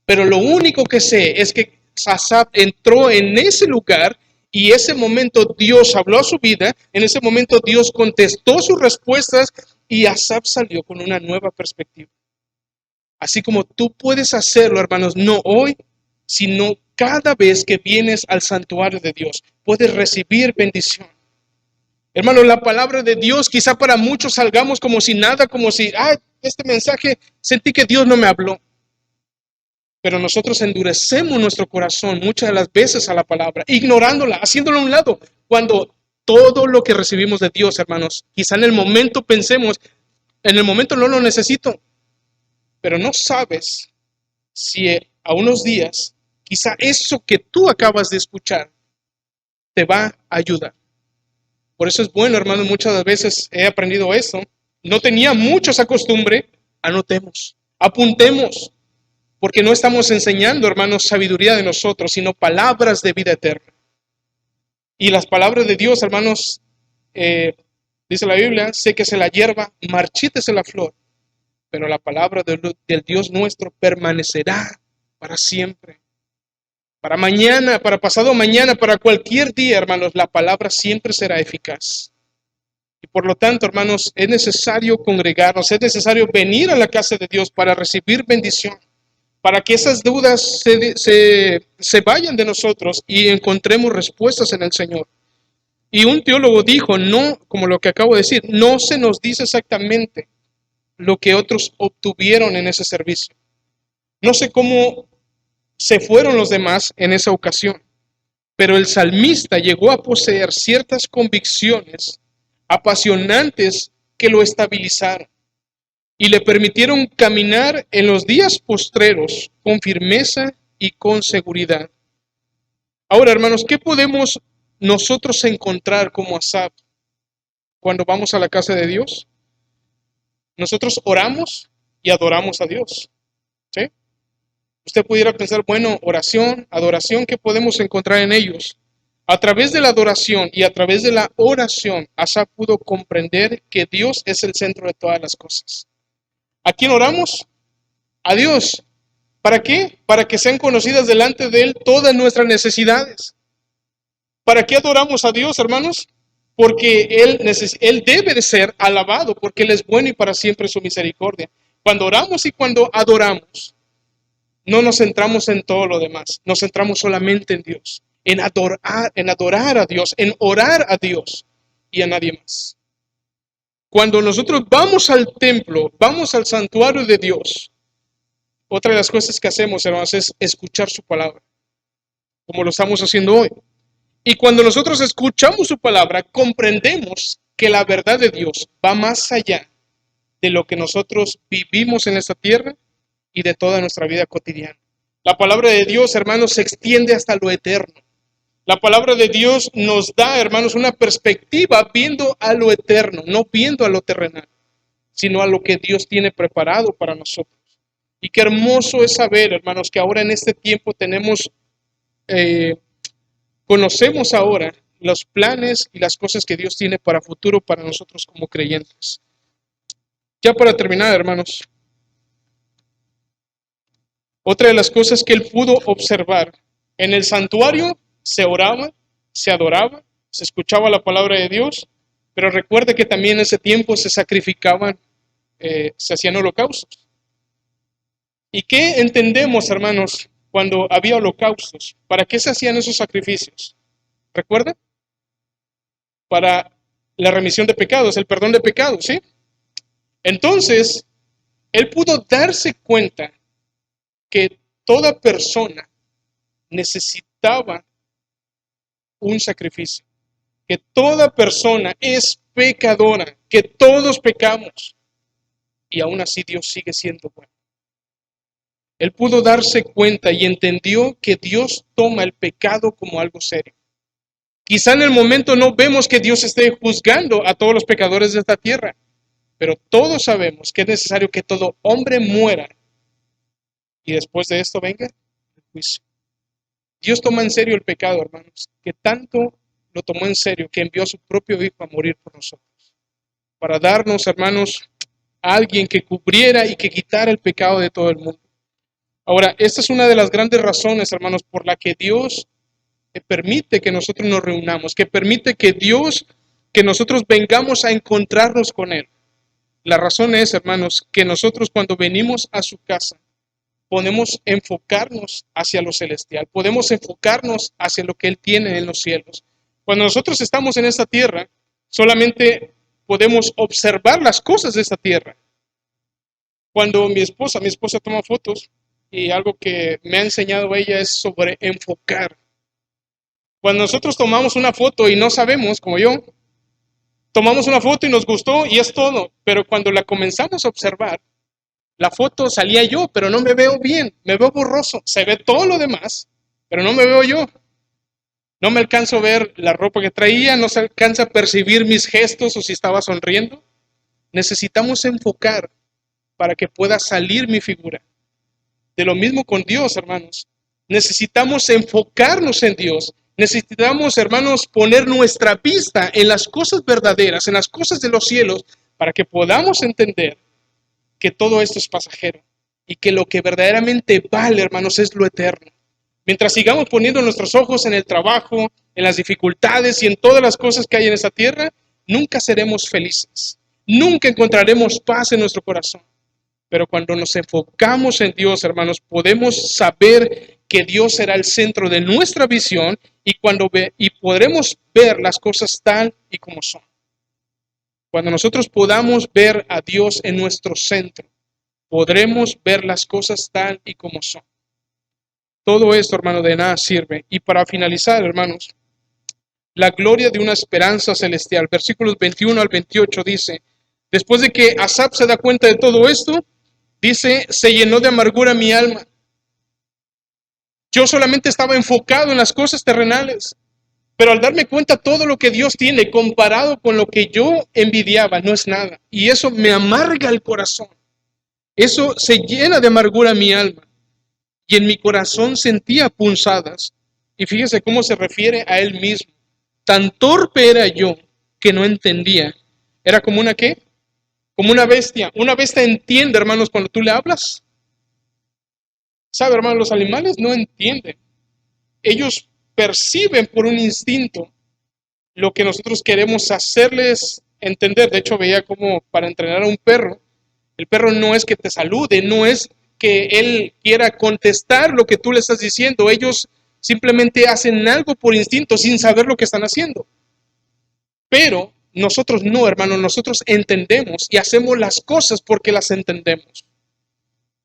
Pero lo único que sé es que Asaf entró en ese lugar y ese momento Dios habló a su vida, en ese momento Dios contestó sus respuestas y Asaf salió con una nueva perspectiva. Así como tú puedes hacerlo, hermanos, no hoy, sino cada vez que vienes al santuario de Dios, puedes recibir bendición. Hermano, la palabra de Dios, quizá para muchos salgamos como si nada, como si, este mensaje, sentí que Dios no me habló. Pero nosotros endurecemos nuestro corazón muchas de las veces a la palabra, ignorándola, haciéndola a un lado, cuando todo lo que recibimos de Dios, hermanos, quizá en el momento pensemos, en el momento no lo necesito, pero no sabes si a unos días, quizá eso que tú acabas de escuchar te va a ayudar. Por eso es bueno, hermano, muchas veces he aprendido eso. No tenía mucho esa costumbre. Anotemos, apuntemos, porque no estamos enseñando, hermanos, sabiduría de nosotros, sino palabras de vida eterna. Y las palabras de Dios, hermanos, dice la Biblia, sé que se la hierba, marchítese la flor, pero la palabra del Dios nuestro permanecerá para siempre. Para mañana, para pasado mañana, para cualquier día, hermanos, la palabra siempre será eficaz. Y por lo tanto, hermanos, es necesario congregarnos, es necesario venir a la casa de Dios para recibir bendición, para que esas dudas se vayan de nosotros y encontremos respuestas en el Señor. Y un teólogo dijo, no, como lo que acabo de decir, no se nos dice exactamente lo que otros obtuvieron en ese servicio. No sé cómo se fueron los demás en esa ocasión, pero el salmista llegó a poseer ciertas convicciones apasionantes que lo estabilizaron y le permitieron caminar en los días postreros con firmeza y con seguridad. Ahora, hermanos, ¿qué podemos nosotros encontrar como Asaf cuando vamos a la casa de Dios? Nosotros oramos y adoramos a Dios, ¿sí? Usted pudiera pensar, bueno, oración, adoración, ¿qué podemos encontrar en ellos? A través de la adoración y a través de la oración, Asaf pudo comprender que Dios es el centro de todas las cosas. ¿A quién oramos? A Dios. ¿Para qué? Para que sean conocidas delante de Él todas nuestras necesidades. ¿Para qué adoramos a Dios, hermanos? Porque Él debe de ser alabado, porque Él es bueno y para siempre su misericordia. Cuando oramos y cuando adoramos, no nos centramos en todo lo demás, nos centramos solamente en Dios, en adorar a Dios, en orar a Dios y a nadie más. Cuando nosotros vamos al templo, vamos al santuario de Dios, otra de las cosas que hacemos, hermanos, es escuchar su palabra, como lo estamos haciendo hoy. Y cuando nosotros escuchamos su palabra, comprendemos que la verdad de Dios va más allá de lo que nosotros vivimos en esta tierra y de toda nuestra vida cotidiana. La palabra de Dios, hermanos, se extiende hasta lo eterno. La palabra de Dios nos da, hermanos, una perspectiva viendo a lo eterno, no viendo a lo terrenal, sino a lo que Dios tiene preparado para nosotros. Y qué hermoso es saber, hermanos, que ahora en este tiempo conocemos ahora los planes y las cosas que Dios tiene para futuro para nosotros como creyentes. Ya para terminar, hermanos, otra de las cosas que él pudo observar, en el santuario se oraba, se adoraba, se escuchaba la palabra de Dios, pero recuerde que también en ese tiempo se sacrificaban, se hacían holocaustos. ¿Y qué entendemos, hermanos, cuando había holocaustos? ¿Para qué se hacían esos sacrificios? ¿Recuerda? Para la remisión de pecados, el perdón de pecados, ¿sí? Entonces, él pudo darse cuenta que toda persona necesitaba un sacrificio, que toda persona es pecadora, que todos pecamos, y aún así Dios sigue siendo bueno. Él pudo darse cuenta y entendió que Dios toma el pecado como algo serio, Quizá en el momento no vemos que Dios esté juzgando a todos los pecadores de esta tierra, pero todos sabemos que es necesario que todo hombre muera y después de esto venga el juicio. Dios toma en serio el pecado, hermanos, que tanto lo tomó en serio que envió a su propio Hijo a morir por nosotros, para darnos, hermanos, a alguien que cubriera y que quitara el pecado de todo el mundo. Ahora, esta es una de las grandes razones, hermanos, por la que Dios permite que nosotros nos reunamos, que permite que nosotros vengamos a encontrarnos con Él. La razón es, hermanos, que nosotros cuando venimos a su casa, podemos enfocarnos hacia lo celestial, podemos enfocarnos hacia lo que Él tiene en los cielos. Cuando nosotros estamos en esta tierra, solamente podemos observar las cosas de esta tierra. Cuando mi esposa toma fotos, y algo que me ha enseñado ella es sobre enfocar. Cuando nosotros tomamos una foto y no sabemos, como yo, tomamos una foto y nos gustó y es todo, pero cuando la comenzamos a observar, la foto salía yo, pero no me veo bien, me veo borroso, se ve todo lo demás, pero no me veo yo. No me alcanzo a ver la ropa que traía, no se alcanza a percibir mis gestos o si estaba sonriendo. Necesitamos enfocar para que pueda salir mi figura. De lo mismo con Dios, hermanos. Necesitamos enfocarnos en Dios. Necesitamos, hermanos, poner nuestra vista en las cosas verdaderas, en las cosas de los cielos, para que podamos entender que todo esto es pasajero y que lo que verdaderamente vale, hermanos, es lo eterno. Mientras sigamos poniendo nuestros ojos en el trabajo, en las dificultades y en todas las cosas que hay en esta tierra, nunca seremos felices. Nunca encontraremos paz en nuestro corazón. Pero cuando nos enfocamos en Dios, hermanos, podemos saber que Dios será el centro de nuestra visión y podremos ver las cosas tal y como son. Cuando nosotros podamos ver a Dios en nuestro centro, podremos ver las cosas tal y como son. Todo esto, hermano, de nada sirve. Y para finalizar, hermanos, la gloria de una esperanza celestial. Versículos 21 al 28 dice, después de que Asaf se da cuenta de todo esto, dice, se llenó de amargura mi alma. Yo solamente estaba enfocado en las cosas terrenales, pero al darme cuenta todo lo que Dios tiene comparado con lo que yo envidiaba, no es nada. Y eso me amarga el corazón. Eso se llena de amargura mi alma. Y en mi corazón sentía punzadas. Y fíjese cómo se refiere a él mismo. Tan torpe era yo que no entendía. Era como una ¿qué? Como una bestia. Una bestia entiende, hermanos, cuando tú le hablas. ¿Sabe, hermanos? Los animales no entienden. Ellos perciben por un instinto lo que nosotros queremos hacerles entender. De hecho, veía como para entrenar a un perro, el perro no es que te salude, no es que él quiera contestar lo que tú le estás diciendo. Ellos simplemente hacen algo por instinto sin saber lo que están haciendo. Pero nosotros no, hermanos, nosotros entendemos y hacemos las cosas porque las entendemos.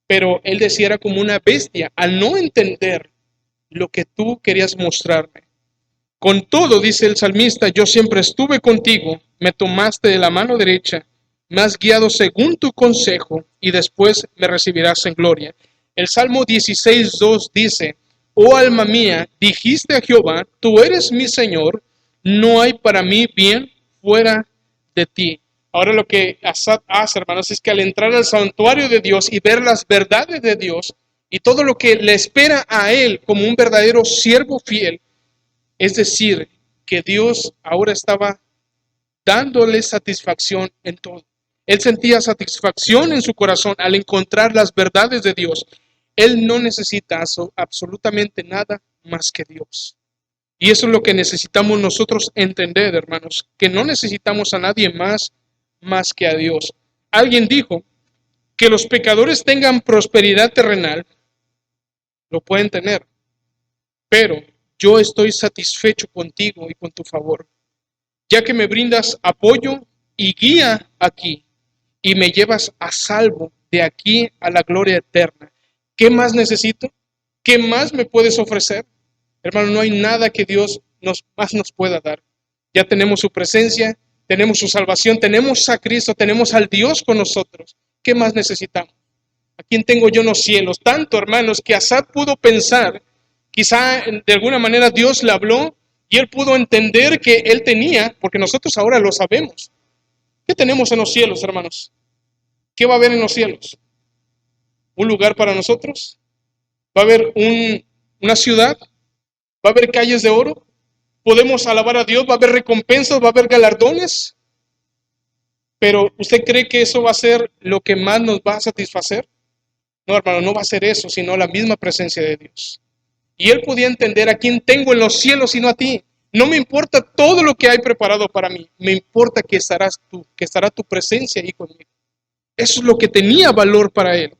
Pero él decía, era como una bestia, al no entender lo que tú querías mostrarme. Con todo, dice el salmista, yo siempre estuve contigo, me tomaste de la mano derecha, me has guiado según tu consejo y después me recibirás en gloria. El Salmo 16:2 dice, oh alma mía, dijiste a Jehová, tú eres mi Señor, no hay para mí bien fuera de ti. Ahora lo que Asaf hace, hermanos, es que al entrar al santuario de Dios y ver las verdades de Dios y todo lo que le espera a él como un verdadero siervo fiel, es decir, que Dios ahora estaba dándole satisfacción en todo. Él sentía satisfacción en su corazón al encontrar las verdades de Dios. Él no necesita absolutamente nada más que Dios. Y eso es lo que necesitamos nosotros entender, hermanos, que no necesitamos a nadie más que a Dios. Alguien dijo que los pecadores tengan prosperidad terrenal, lo pueden tener, pero yo estoy satisfecho contigo y con tu favor, ya que me brindas apoyo y guía aquí, y me llevas a salvo de aquí a la gloria eterna. ¿Qué más necesito? ¿Qué más me puedes ofrecer? Hermano, no hay nada que Dios más nos pueda dar. Ya tenemos su presencia, tenemos su salvación, tenemos a Cristo, tenemos al Dios con nosotros. ¿Qué más necesitamos? ¿A quién tengo yo en los cielos? Tanto, hermanos, que Asaf pudo pensar, quizá de alguna manera Dios le habló Y él pudo entender que él tenía, porque nosotros ahora lo sabemos. ¿Qué tenemos en los cielos, hermanos? ¿Qué va a haber en los cielos? ¿Un lugar para nosotros? ¿Va a haber una ciudad? ¿Va a haber calles de oro? ¿Podemos alabar a Dios? ¿Va a haber recompensas? ¿Va a haber galardones? Pero ¿usted cree que eso va a ser lo que más nos va a satisfacer? No, hermano, no va a ser eso, sino la misma presencia de Dios. Y él podía entender a quién tengo en los cielos sino a ti. No me importa todo lo que hay preparado para mí. Me importa que estarás tú, que estará tu presencia ahí conmigo. Eso es lo que tenía valor para él.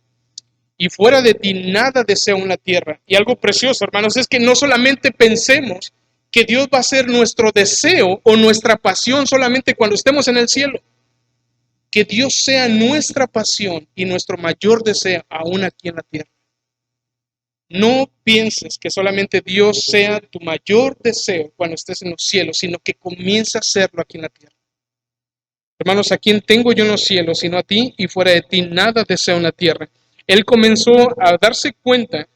Y fuera de ti nada deseo en la tierra. Y algo precioso, hermanos, es que no solamente pensemos que Dios va a ser nuestro deseo o nuestra pasión solamente cuando estemos en el cielo. Que Dios sea nuestra pasión y nuestro mayor deseo aún aquí en la tierra. No pienses que solamente Dios sea tu mayor deseo cuando estés en los cielos, sino que comienza a serlo aquí en la tierra. Hermanos, ¿a quién tengo yo en los cielos, sino a ti? Y fuera de ti nada deseo en la tierra. Él comenzó a darse cuenta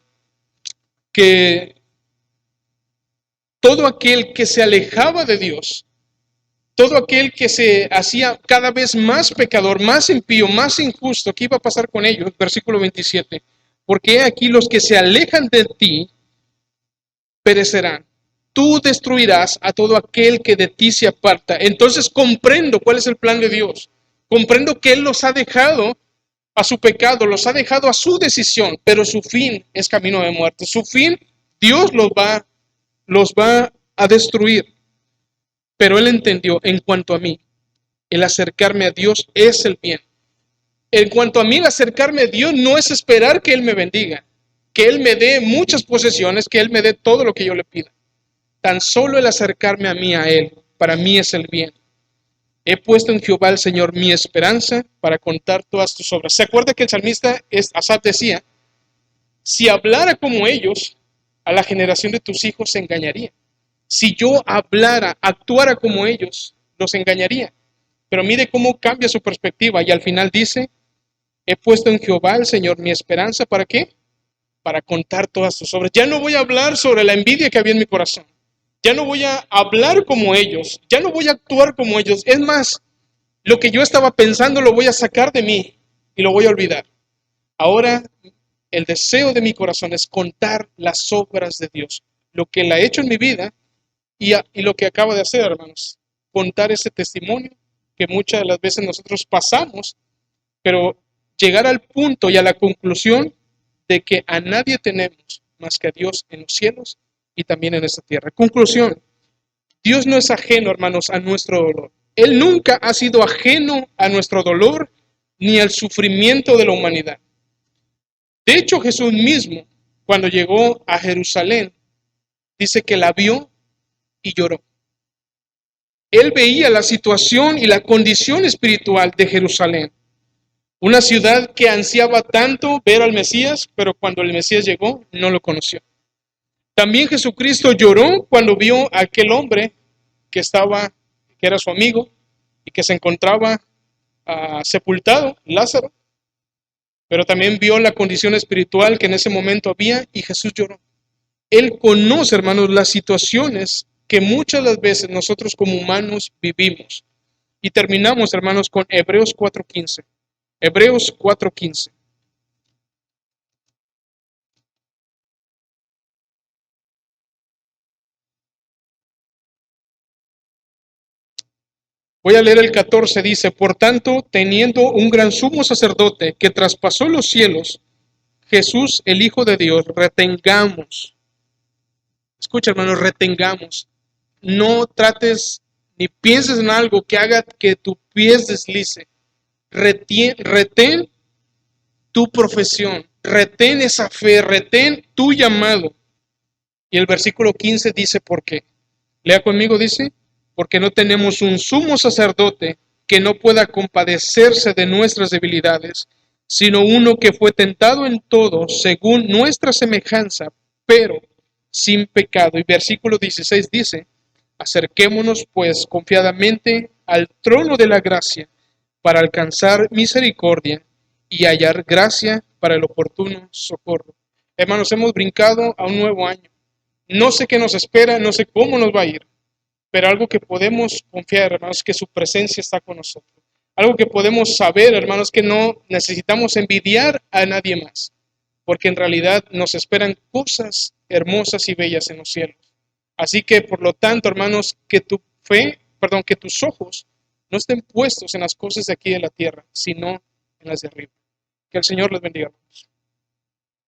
que todo aquel que se alejaba de Dios, todo aquel que se hacía cada vez más pecador, más impío, más injusto, ¿qué iba a pasar con ellos? Versículo 27. Porque aquí los que se alejan de ti perecerán. Tú destruirás a todo aquel que de ti se aparta. Entonces comprendo cuál es el plan de Dios. Comprendo que Él los ha dejado a su pecado, los ha dejado a su decisión, pero su fin es camino de muerte. Su fin, Dios los va a destruir. Pero Él entendió, en cuanto a mí, el acercarme a Dios es el bien. En cuanto a mí, el acercarme a Dios no es esperar que Él me bendiga, que Él me dé muchas posesiones, que Él me dé todo lo que yo le pida. Tan solo el acercarme a mí, a Él, para mí es el bien. He puesto en Jehová el Señor mi esperanza para contar todas tus obras. ¿Se acuerda que el salmista Asaf decía, si hablara como ellos, a la generación de tus hijos se engañaría? Si yo hablara, actuara como ellos, los engañaría. Pero mire cómo cambia su perspectiva y al final dice, he puesto en Jehová el Señor mi esperanza, ¿para qué? Para contar todas tus obras. Ya no voy a hablar sobre la envidia que había en mi corazón. Ya no voy a hablar como ellos. Ya no voy a actuar como ellos. Es más, lo que yo estaba pensando lo voy a sacar de mí y lo voy a olvidar. Ahora, el deseo de mi corazón es contar las obras de Dios. Lo que Él ha hecho en mi vida y lo que acaba de hacer, hermanos. Contar ese testimonio que muchas de las veces nosotros pasamos, pero llegar al punto y a la conclusión de que a nadie tenemos más que a Dios en los cielos y también en esta tierra. Conclusión, Dios no es ajeno, hermanos, a nuestro dolor. Él nunca ha sido ajeno a nuestro dolor ni al sufrimiento de la humanidad. De hecho, Jesús mismo, cuando llegó a Jerusalén, dice que la vio y lloró. Él veía la situación y la condición espiritual de Jerusalén. Una ciudad que ansiaba tanto ver al Mesías, pero cuando el Mesías llegó, no lo conoció. También Jesucristo lloró cuando vio a aquel hombre que era su amigo y que se encontraba sepultado, Lázaro, pero también vio la condición espiritual que en ese momento había y Jesús lloró. Él conoce, hermanos, las situaciones que muchas de las veces nosotros como humanos vivimos. Y terminamos, hermanos, con Hebreos 4:15. Hebreos 4:15. Voy a leer el 14, dice, por tanto, teniendo un gran sumo sacerdote que traspasó los cielos, Jesús, el Hijo de Dios, retengamos. Escucha, hermanos, retengamos. No trates ni pienses en algo que haga que tu pies deslice. Retén tu profesión, retén esa fe, retén tu llamado. Y el versículo 15 dice por qué. Lea conmigo, dice, porque no tenemos un sumo sacerdote que no pueda compadecerse de nuestras debilidades, sino uno que fue tentado en todo según nuestra semejanza, pero sin pecado. Y versículo 16 dice, acerquémonos pues confiadamente al trono de la gracia para alcanzar misericordia y hallar gracia para el oportuno socorro. Hermanos, hemos brincado a un nuevo año. No sé qué nos espera, no sé cómo nos va a ir, pero algo que podemos confiar, hermanos, es que su presencia está con nosotros. Algo que podemos saber, hermanos, que no necesitamos envidiar a nadie más, porque en realidad nos esperan cosas hermosas y bellas en los cielos. Así que, por lo tanto, hermanos, que tu fe, perdón, que tus ojos no estén puestos en las cosas de aquí de la tierra, sino en las de arriba. Que el Señor les bendiga.